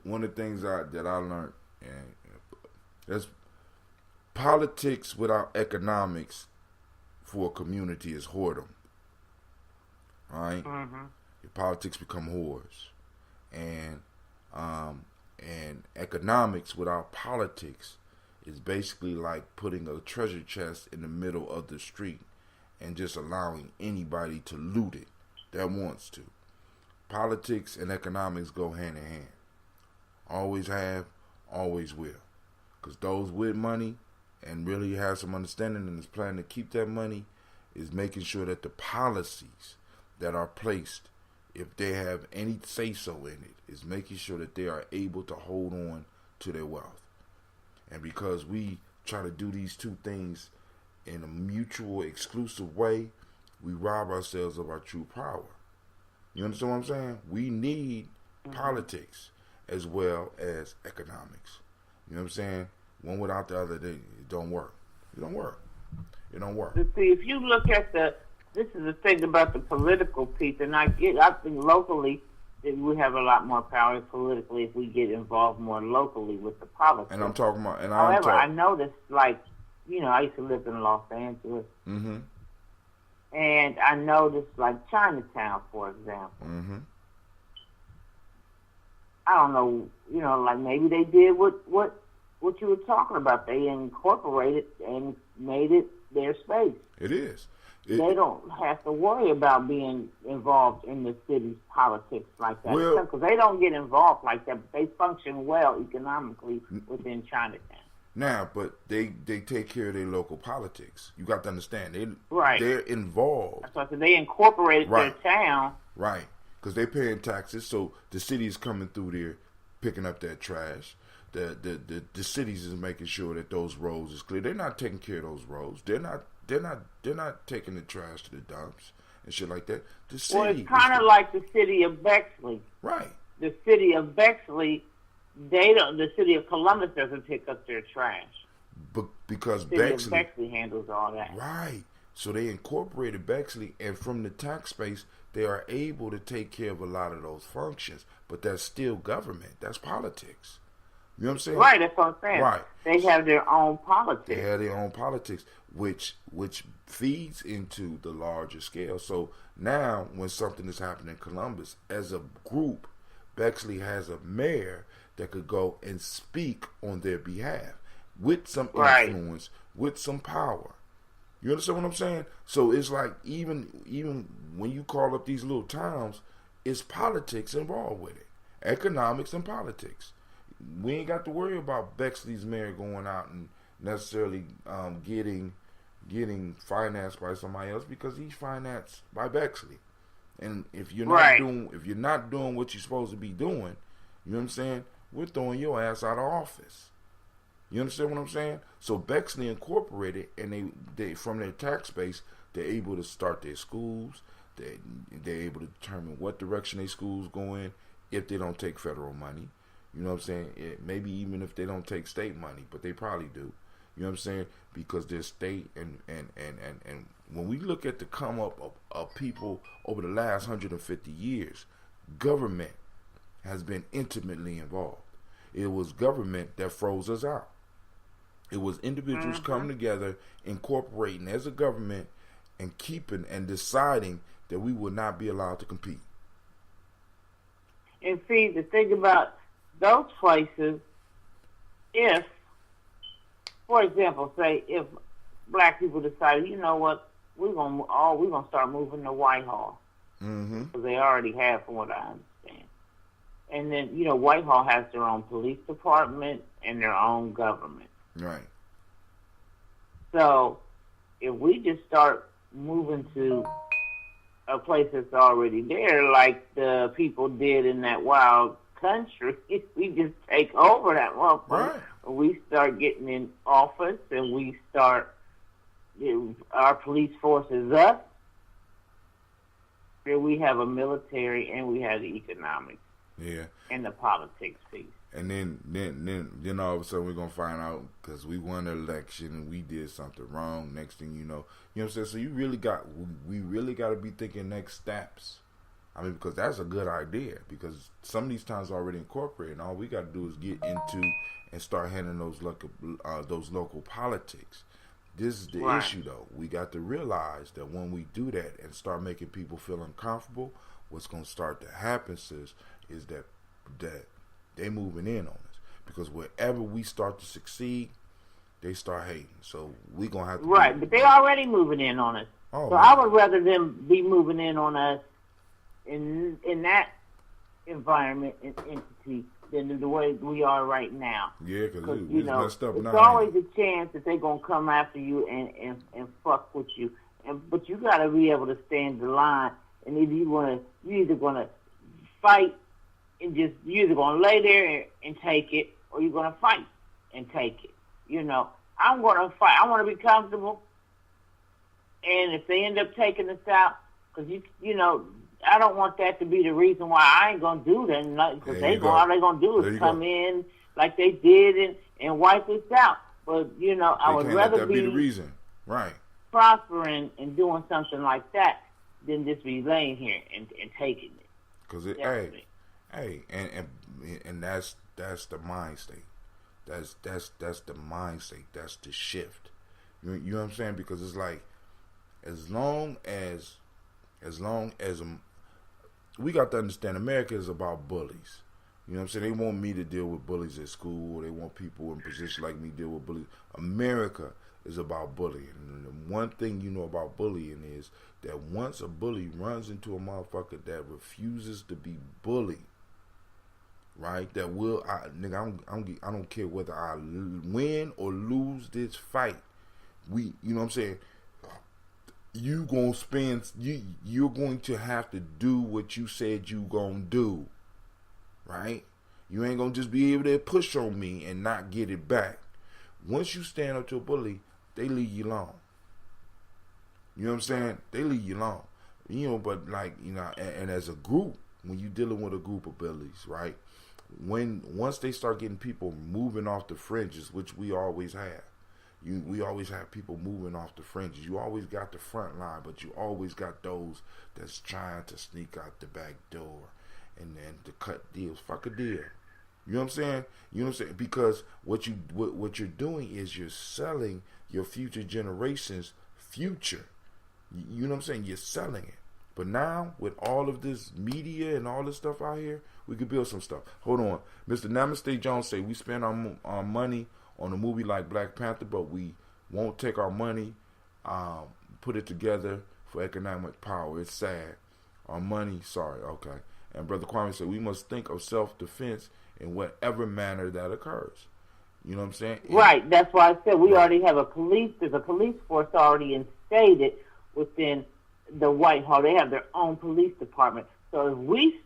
one of the things that I learned, and that's politics without economics for a community is whoredom. All right? Mm-hmm. Your politics become whores, and economics without politics is basically like putting a treasure chest in the middle of the street and just allowing anybody to loot it that wants to. Politics and economics go hand in hand. Always have, always will. Because those with money and really have some understanding and is planning to keep that money is making sure that the policies that are placed, if they have any say-so in it, is making sure that they are able to hold on to their wealth. And because we try to do these two things in a mutual, exclusive way, we rob ourselves of our true power. You understand what I'm saying? We need politics as well as economics. You know what I'm saying? One without the other, it don't work. It don't work. It don't work. See, if you look at this is the thing about the political piece, and I think locally that we have a lot more power politically if we get involved more locally with the politics. And I'm talking about, however, I noticed, like, you know, I used to live in Los Angeles. Mm-hmm. And I noticed, like, Chinatown, for example. Mm-hmm. I don't know, you know, like maybe they did what you were talking about. They incorporated and made it their space. It is. They don't have to worry about being involved in the city's politics like that. Because they don't get involved like that, but they function well economically within Chinatown. Now, but they take care of their local politics. You got to understand. Right. They're involved. That's why I said they incorporated their town. Right. Because they're paying taxes, so the city's coming through there, picking up that trash. The cities is making sure that those roads is clear. They're not taking care of those roads. They're not taking the trash to the dumps and shit like that. The city. Well, it's kind of like the city of Bexley. Right. The city of Bexley, the city of Columbus doesn't pick up their trash. But because the city of Bexley handles all that. Right. So they incorporated Bexley, and from the tax base, they are able to take care of a lot of those functions. But that's still government. That's politics. You know what I'm saying? Right, that's what I'm saying. Right. They have their own politics. They have their own politics, which feeds into the larger scale. So now, when something is happening in Columbus, as a group, Bexley has a mayor that could go and speak on their behalf with some influence, with some power. You understand what I'm saying? So it's like even when you call up these little towns, it's politics involved with it, economics and politics. We ain't got to worry about Bexley's mayor going out and necessarily getting financed by somebody else because he's financed by Bexley. And if you're not doing what you're supposed to be doing, you know what I'm saying? We're throwing your ass out of office. You understand what I'm saying? So Bexley incorporated, and they from their tax base, they're able to start their schools. They're able to determine what direction their schools go in if they don't take federal money. You know what I'm saying? Maybe even if they don't take state money, but they probably do. You know what I'm saying? because their state and when we look at the come up of people over the last 150 years, government has been intimately involved. It was government that froze us out. It was individuals coming together, incorporating as a government, and keeping and deciding that we would not be allowed to compete. And see, the thing about those places, if, for example, say if black people decided, you know what, we're gonna start moving to Whitehall, because they already have, from what I understand. And then, you know, Whitehall has their own police department and their own government. Right. So if we just start moving to a place that's already there, like the people did in that wild country, we just take over that motherfucker. Right. We start getting in office, and we start, our police force is us. We have a military, and we have the economics. Yeah. And the politics piece. And then all of a sudden we're gonna find out because we won an election and we did something wrong. Next thing you know what I'm saying. So we really got to be thinking next steps. I mean, because that's a good idea, because some of these times are already incorporated. And all we got to do is get into and start handling those local politics. This is the issue, though. We got to realize that when we do that and start making people feel uncomfortable, what's going to start to happen, sis, is that they moving in on us, because wherever we start to succeed, they start hating. So we gonna have to but they already moving in on us. Oh, so man. I would rather them be moving in on us in that environment and entity than the way we are right now. Yeah, because you know, messed up it's now. always a chance that they're gonna come after you and fuck with you. But you gotta be able to stand the line. And if you're either gonna fight and you're either gonna lay there and take it, or you're gonna fight and take it. You know, I'm gonna fight. I want to be comfortable. And if they end up taking us out, because you know, I don't want that to be the reason why I ain't gonna do that. Because all they gonna do is come in like they did and wipe us out. But you know, I would rather be the reason, right? Prospering and doing something like that than just be laying here and taking it. Because and that's the mind state. That's the mind state. That's the shift. You know what I'm saying? Because it's like, as long as we got to understand, America is about bullies. You know what I'm saying? They want me to deal with bullies at school, or they want people in positions like me to deal with bullies. America is about bullying. And the one thing you know about bullying is that once a bully runs into a motherfucker that refuses to be bullied, right? That I don't care whether I win or lose this fight. You know what I'm saying? You're going to have to do what you said you gonna do, right? You ain't gonna just be able to push on me and not get it back. Once you stand up to a bully, they leave you alone. You know what I'm saying? They leave you alone. You know, but like, you know, and as a group, when you're dealing with a group of bullies, right? Once they start getting people moving off the fringes, which we always have. We always have people moving off the fringes. You always got the front line, but you always got those that's trying to sneak out the back door and then to cut deals. Fuck a deal. You know what I'm saying? You know what I'm saying? Because what you're doing is you're selling your future generations' future. You know what I'm saying? You're selling it. But now, with all of this media and all this stuff out here, we could build some stuff. Hold on. Mr. Namaste Jones say we spend our money on a movie like Black Panther, but we won't take our money, put it together for economic power. It's sad. Our money, sorry, okay. And Brother Kwame said we must think of self-defense in whatever manner that occurs. You know what I'm saying? Right. That's why I said we already have there's a police force already instated within the Whitehall. They have their own police department. So if we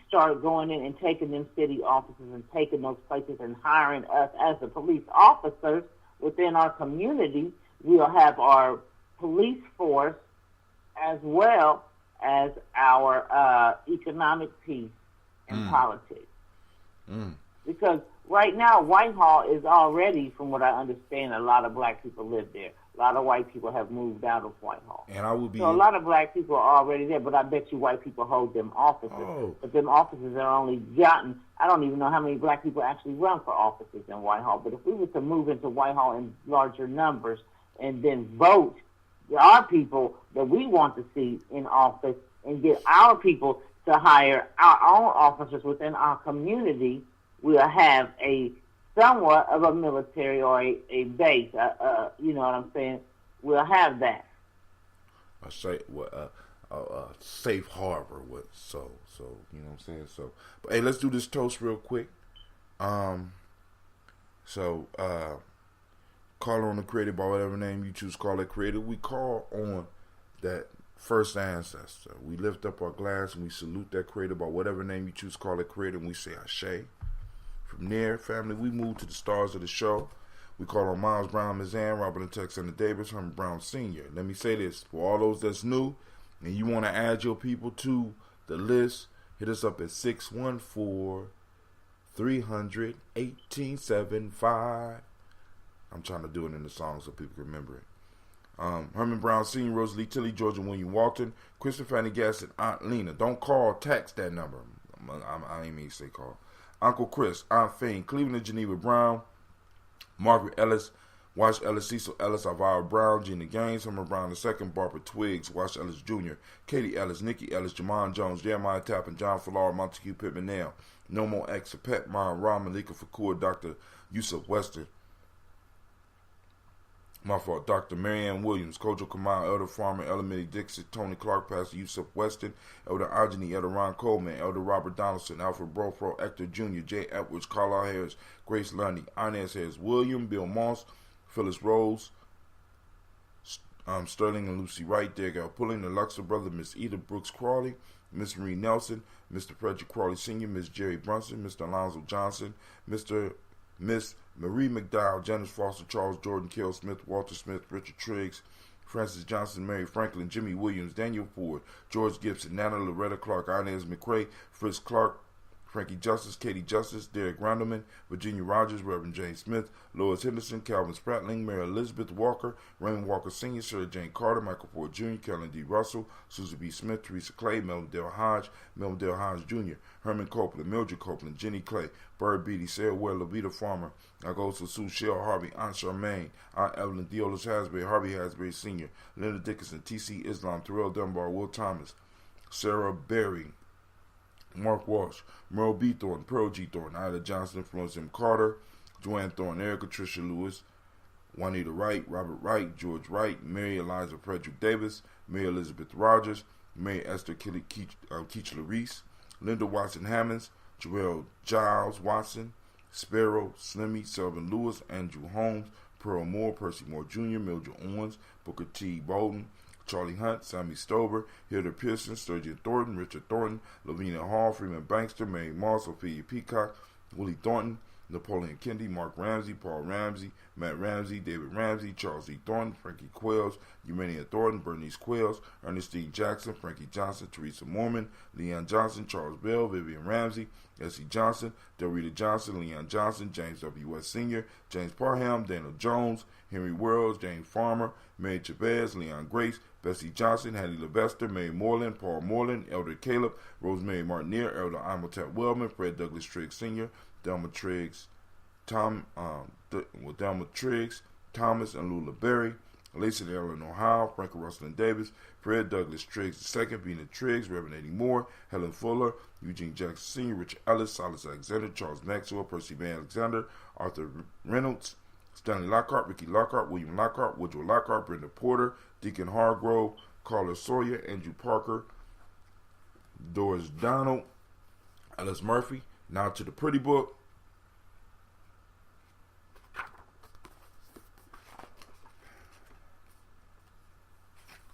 start going in and taking them city offices and taking those places and hiring us as the police officers within our community, we'll have our police force as well as our economic piece and politics. Because right now, Whitehall is already, from what I understand, a lot of black people live there. A lot of white people have moved out of Whitehall. And I would be. So a lot of black people are already there, but I bet you white people hold them offices. Oh. But them offices are only gotten, I don't even know how many black people actually run for offices in Whitehall. But if we were to move into Whitehall in larger numbers and then vote our people that we want to see in office and get our people to hire our own officers within our community, we'll have a somewhat of a military or a base. You know what I'm saying? We'll have that. A safe harbor. So you know what I'm saying. So, but hey, let's do this toast real quick. Call on the creator by whatever name you choose. Call it creator. We call on that first ancestor. We lift up our glass and we salute that creator by whatever name you choose. Call it creator, and we say Ashe. From there, family, we move to the stars of the show. We call on Miles Brown, Mizan, Robert and Alexander Davis, Herman Brown Sr. Let me say this. For all those that's new and you want to add your people to the list, hit us up at 614-300-1875. I'm trying to do it in the song so people can remember it. Herman Brown Sr., Rosalie Tilly, Georgia William Walton, Christopher Fanny Gass, and Aunt Lena. Don't call, text that number. I ain't mean to say call. Uncle Chris, Aunt Fane, Cleveland and Geneva Brown, Margaret Ellis, Wash Ellis, Cecil Ellis, Alvara Brown, Gina Gaines, Herman Brown II, Barbara Twiggs, Wash Ellis Jr., Katie Ellis, Nikki Ellis, Jamon Jones, Jeremiah Tappan, John Fallar, Montague Pittman Nail, No More X, Pet Mom, Ron Malika Fakur, Dr. Yusuf Western, Dr. Marianne Williams, Kojo Kamal, Elder Farmer, Elder Minnie Dixon, Tony Clark, Pastor Yusuf Weston, Elder Ajani, Elder Ron Coleman, Elder Robert Donaldson, Alfred Brofro, Hector Jr., Jay Edwards, Carlisle Harris, Grace Lundy, Inez Harris, William, Bill Moss, Phyllis Rose, Sterling and Lucy Wright, Dergal Pulling, the Luxor brother, Miss Eda Brooks Crawley, Miss Marie Nelson, Mr. Frederick Crawley Sr., Miss Jerry Brunson, Mr. Alonzo Johnson, Miss Marie McDowell, Janice Foster, Charles Jordan, Kell Smith, Walter Smith, Richard Triggs, Francis Johnson, Mary Franklin, Jimmy Williams, Daniel Ford, George Gibson, Nana Loretta Clark, Inez McCrae, Fritz Clark, Frankie Justice, Katie Justice, Derek Rondelman, Virginia Rogers, Reverend James Smith, Lois Henderson, Calvin Spratling, Mary Elizabeth Walker, Raymond Walker Sr., Sarah Jane Carter, Michael Ford Jr., Kellen D. Russell, Susie B. Smith, Teresa Clay, Melvin Dale Hodge Jr., Herman Copeland, Mildred Copeland, Jenny Clay, Bird Beatty, Sarah Ware, Levita Farmer, Agosto Sue Shell Harvey, Aunt Charmaine, Aunt Evelyn Deolis Hasbury, Harvey Hasbury Sr., Linda Dickinson, T.C. Islam, Terrell Dunbar, Will Thomas, Sarah Berry, Mark Walsh, Merle B. Thornton, Pearl G. Thornton, Ida Johnson, Florence M. Carter, Joanne Thornton, Erica Tricia Lewis, Juanita Wright, Robert Wright, George Wright, Mary Eliza Frederick Davis, Mary Elizabeth Rogers, Mary Esther Keachler Reese, Linda Watson Hammonds, Joelle Giles Watson, Sparrow, Slimmy, Selvin Lewis, Andrew Holmes, Pearl Moore, Percy Moore Jr., Mildred Owens, Booker T. Bolden, Charlie Hunt, Sammy Stover, Hilda Pearson, Sturgeon Thornton, Richard Thornton, Lavina Hall, Freeman Bankster, Mary Moss, Ophelia Peacock, Willie Thornton, Napoleon Kendi, Mark Ramsey, Paul Ramsey, Matt Ramsey, David Ramsey, Charles E. Thornton, Frankie Quails, Eumenia Thornton, Bernice Quails, Ernestine Jackson, Frankie Johnson, Teresa Mormon, Leon Johnson, Charles Bell, Vivian Ramsey, Essie Johnson, Delrita Johnson, Leon Johnson, James W. West Sr., James Parham, Daniel Jones, Henry Wells, James Farmer, Mary Chavez, Leon Grace, Bessie Johnson, Hattie Levester, Mary Moreland, Paul Moreland, Elder Caleb, Rosemary Martinier, Elder Imhotep Wellman, Fred Douglas Triggs Sr., Delma Triggs, Delma Triggs, Thomas and Lula Berry, Lacey Eleanor Howe, Frankie Russell Davis, Fred Douglas Triggs II, Bina Triggs, Reverend Eddie Moore, Helen Fuller, Eugene Jackson Sr., Richard Ellis, Silas Alexander, Charles Maxwell, Percy Van Alexander, Arthur Reynolds, Stanley Lockhart, Ricky Lockhart, William Lockhart, Woodrow Lockhart, Brenda Porter, Deacon Hargrove, Carla Sawyer, Andrew Parker, Doris Donald, Alice Murphy. Now to the pretty book.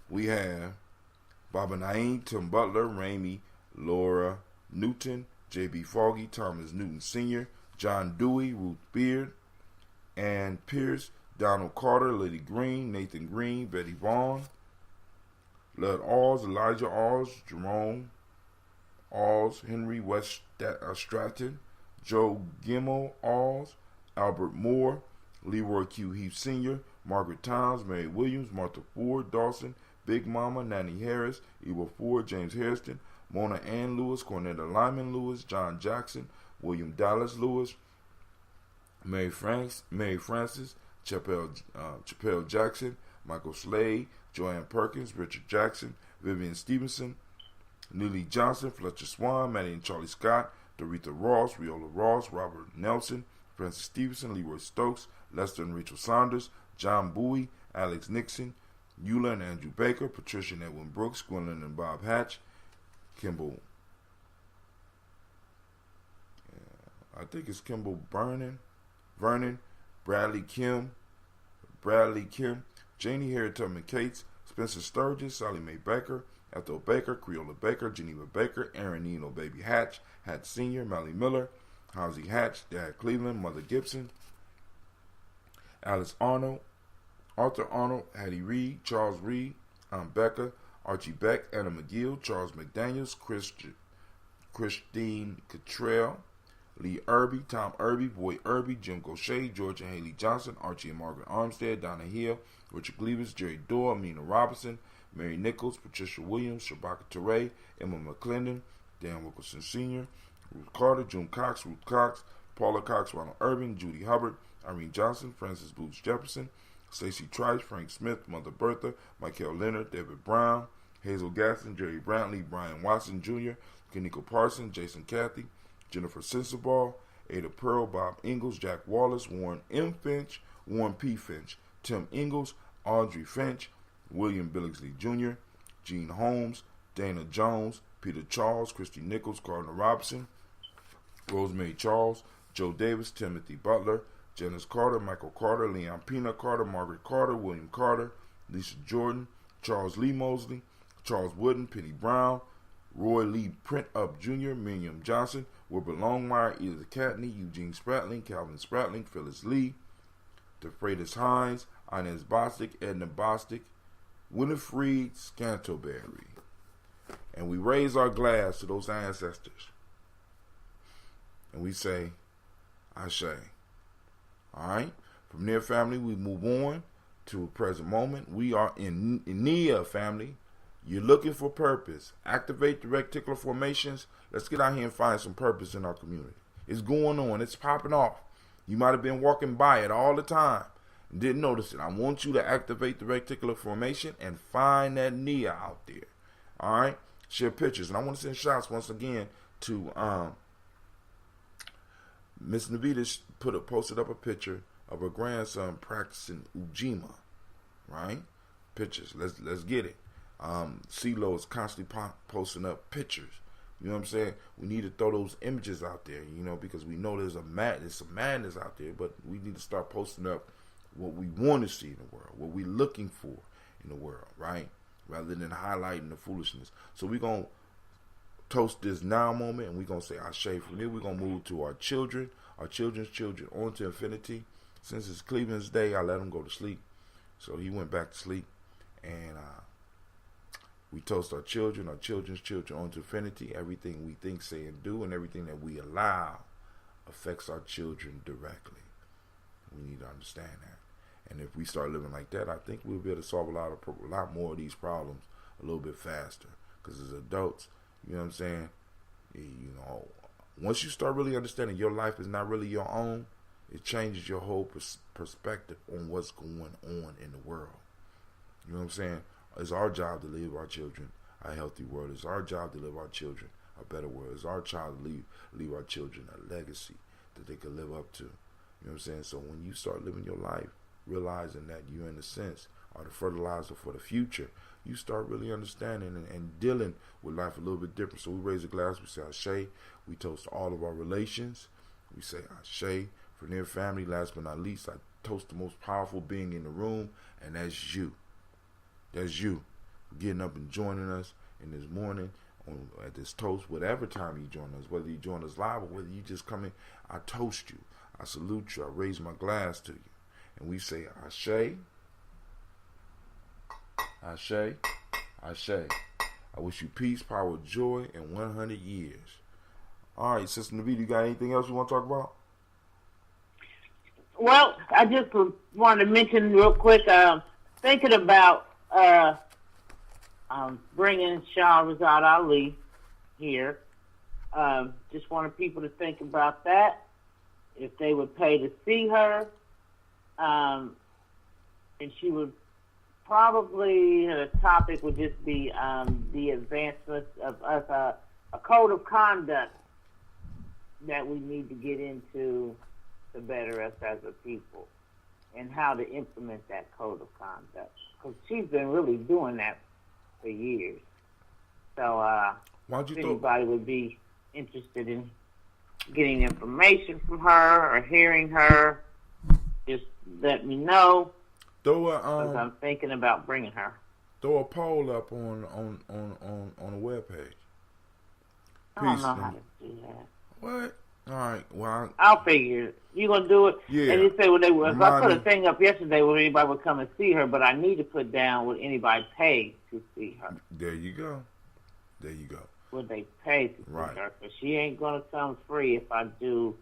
We have Baba Naeem, Tim Butler, Ramey, Laura Newton, J.B. Foggy, Thomas Newton Sr., John Dewey, Ruth Beard, Ann Pierce, Donald Carter, Lady Green, Nathan Green, Betty Vaughn, Lud Alls, Elijah Alls, Jerome Alls, Henry West Stratton, Joe Gimel Alls, Albert Moore, Leroy Q. Heath Sr., Margaret Towns, Mary Williams, Martha Ford, Dawson, Big Mama, Nanny Harris, Eva Ford, James Hairston, Mona Ann Lewis, Cornetta Lyman Lewis, John Jackson, William Dallas Lewis, Mary Francis, Chappelle Jackson, Michael Slade, Joanne Perkins, Richard Jackson, Vivian Stevenson, Neely Johnson, Fletcher Swan, Maddie and Charlie Scott, Doretha Ross, Riola Ross, Robert Nelson, Francis Stevenson, Leroy Stokes, Lester and Rachel Saunders, John Bowie, Alex Nixon, Eula and Andrew Baker, Patricia and Edwin Brooks, Gwendolyn and Bob Hatch, Kimball, I think it's Kimball Vernon, Bradley Kim, Janie Harriet Tubman Cates, Spencer Sturgis, Sally Mae Baker, Ethel Baker, Creola Baker, Geneva Baker, Aaron Nino Baby Hatch, Hatch Sr., Mally Miller, Housie Hatch, Dad Cleveland, Mother Gibson, Alice Arnold, Arthur Arnold, Hattie Reed, Charles Reed, Becca, Archie Beck, Anna McGill, Charles McDaniels, Christine Cottrell, Lee Irby, Tom Irby, Boy Irby, Jim Gaucher, George and Haley Johnson, Archie and Margaret Armstead, Donna Hill, Richard Gleavis, Jerry Dorr, Amina Robinson, Mary Nichols, Patricia Williams, Shabaka Teray, Emma McClendon, Dan Wilkerson Sr., Ruth Carter, June Cox, Ruth Cox, Paula Cox, Ronald Irving, Judy Hubbard, Irene Johnson, Francis Booth Jefferson, Stacey Trice, Frank Smith, Mother Bertha, Michael Leonard, David Brown, Hazel Gaston, Jerry Brantley, Brian Watson Jr., Kaniko Parsons, Jason Cathy, Jennifer Sensabaugh, Ada Pearl, Bob Ingalls, Jack Wallace, Warren M. Finch, Warren P. Finch, Tim Ingalls, Audrey Finch, William Billingsley Jr., Gene Holmes, Dana Jones, Peter Charles, Christy Nichols, Gardner Robinson, Rosemary Charles, Joe Davis, Timothy Butler, Janice Carter, Michael Carter, Leon Pina Carter, Margaret Carter, William Carter, Lisa Jordan, Charles Lee Mosley, Charles Wooden, Penny Brown, Roy Lee Print Up Jr., Miriam Johnson, Wilbur Longmire, Edith Catney, Eugene Spratling, Calvin Spratling, Phyllis Lee, DeFreitas Hines, Inez Bostic, Edna Bostic, Winifred Scantleberry. And we raise our glass to those ancestors. And we say, Ashe. Alright? From their family, we move on to a present moment. We are in Nia family. You're looking for purpose. Activate the reticular formations. Let's get out here and find some purpose in our community. It's going on. It's popping off. You might have been walking by it all the time and didn't notice it. I want you to activate the reticular formation and find that Nia out there. All right? Share pictures. And I want to send shots once again to Miss Navita posted up a picture of her grandson practicing Ujima. Right? Pictures. Let's get it. CeeLo is constantly posting up pictures. You know what I'm saying? We need to throw those images out there, because we know there's some madness out there, but we need to start posting up what we want to see in the world, what we're looking for in the world, right? Rather than highlighting the foolishness. So we're going to toast this now moment, and we're going to say Ashe. From there, we're going to move to our children, our children's children, on to infinity. Since it's Cleveland's day, I let him go to sleep. So he went back to sleep, and we toast our children, our children's children, on to infinity. Everything we think, say, and do, and everything that we allow affects our children directly. We need to understand that. And if we start living like that, I think we'll be able to solve a lot more of these problems a little bit faster. Because as adults, you know what I'm saying? Once you start really understanding your life is not really your own, it changes your whole perspective on what's going on in the world. You know what I'm saying? It's our job to leave our children a healthy world. It's our job to leave our children a better world. It's our job to leave our children a legacy that they can live up to. You know what I'm saying? So when you start living your life, realizing that you, in a sense, are the fertilizer for the future, you start really understanding and dealing with life a little bit different. So we raise a glass, we say Ashe. We toast all of our relations. We say Ashe. For their family, last but not least, I toast the most powerful being in the room, and that's you. That's you. Getting up and joining us in this morning at this toast, whatever time you join us, whether you join us live or whether you just come in, I toast you. I salute you. I raise my glass to you. And we say Ashe, Ashe, Ashe. I wish you peace, power, joy, and 100 years. All right, Sister Navita, you got anything else you want to talk about? Well, I just wanted to mention real quick, thinking about bringing Shahrazad Ali here. Just wanted people to think about that. If they would pay to see her, and she would probably, the topic would just be the advancement of us, a code of conduct that we need to get into to better us as a people, and how to implement that code of conduct. Because she's been really doing that for years. So if anybody would be interested in getting information from her or hearing her, just let me know. Because I'm thinking about bringing her. Throw a poll up on the webpage. I don't know how to do that. What? All right. Well, I'll figure it. You gonna do it? Yeah. And you say what they were. If I put a thing up yesterday where anybody would come and see her, but I need to put down would anybody pay to see her. There you go. Would they pay to see Right. her? Because she ain't gonna come free if I do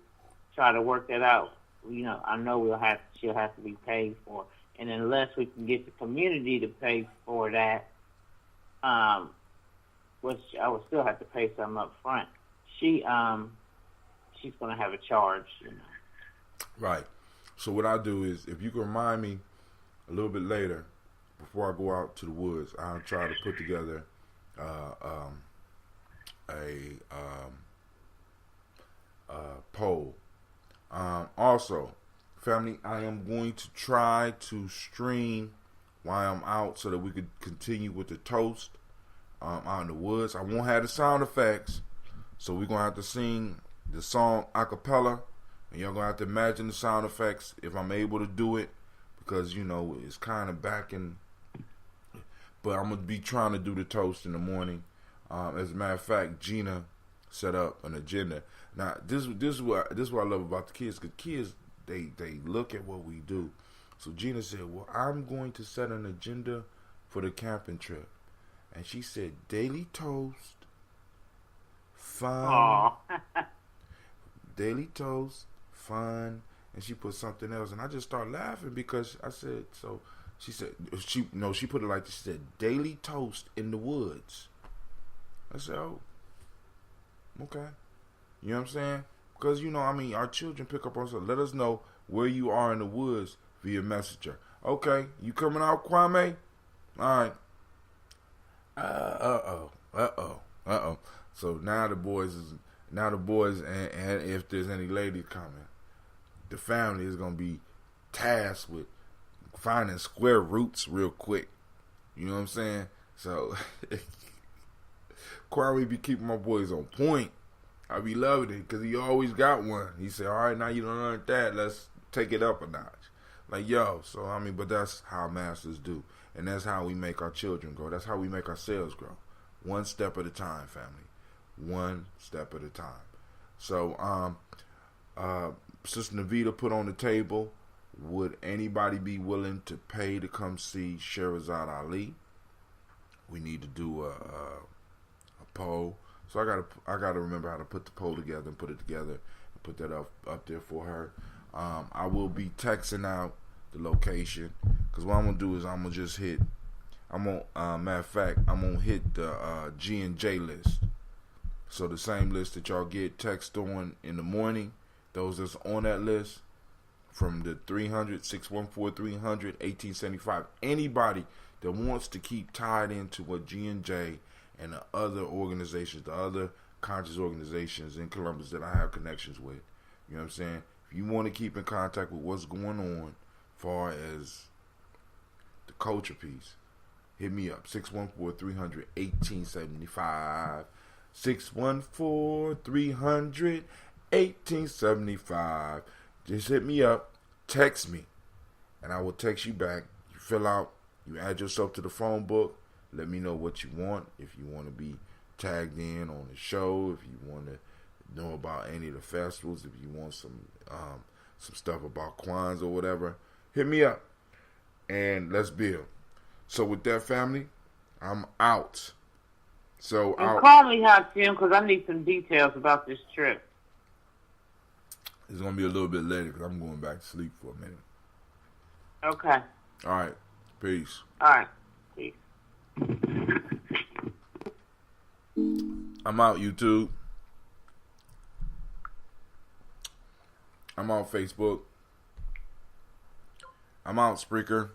try to work that out. You know, I know she'll have to be paid for. And unless we can get the community to pay for that, which I would still have to pay something up front, she's going to have a charge. You know. Right. So what I do is, if you can remind me a little bit later, before I go out to the woods, I'll try to put together a poll. Also, family, I am going to try to stream while I'm out so that we could continue with the toast out in the woods. I won't have the sound effects, so we're going to have to sing the song a cappella, and y'all going to have to imagine the sound effects if I'm able to do it, because, you know, it's kind of back in, but I'm going to be trying to do the toast in the morning. As a matter of fact, Gina set up an agenda. Now, this is what I love about the kids, because kids, they look at what we do. So Gina said, well, I'm going to set an agenda for the camping trip. And she said, daily toast, fun. Daily toast, fun. And she put something else. And I just started laughing because I said, so she said, she put it like this. She said, daily toast in the woods. I said, oh, okay. You know what I'm saying? Because, you know, I mean, our children pick up on something. Let us know where you are in the woods via messenger. Okay, you coming out, Kwame? All right. Uh-oh. So now the boys, and if there's any ladies coming, the family is going to be tasked with finding square roots real quick. You know what I'm saying? So, Kwame be keeping my boys on point. I be loving it because he always got one. He said, all right, now you done learned that. Let's take it up a notch. Like, yo, so, I mean, but that's how masters do. And that's how we make our children grow. That's how we make ourselves grow. One step at a time, family. One step at a time. So, Sister Navita put on the table, would anybody be willing to pay to come see Shahrazad Ali? We need to do a poll. So I gotta remember how to put the poll together and put it together and put that up there for her. I will be texting out the location, because what I'm gonna do is I'm gonna just hit. Matter of fact, I'm gonna hit the G&J list. So the same list that y'all get text on in the morning, those that's on that list, from the 614-300-1875. Anybody that wants to keep tied into what G&J and the other organizations, the other conscious organizations in Columbus that I have connections with. You know what I'm saying? If you want to keep in contact with what's going on far as the culture piece, hit me up. 614-300-1875. 614-300-1875. Just hit me up. Text me. And I will text you back. You fill out. You add yourself to the phone book. Let me know what you want. If you want to be tagged in on the show, if you want to know about any of the festivals, if you want some stuff about Kwanzaa or whatever, hit me up and let's build. So with that, family, I'm out. So and call me, Hot Tim, because I need some details about this trip. It's gonna be a little bit later because I'm going back to sleep for a minute. Okay. All right. Peace. All right. Peace. I'm out YouTube. I'm on Facebook. I'm out Spreaker.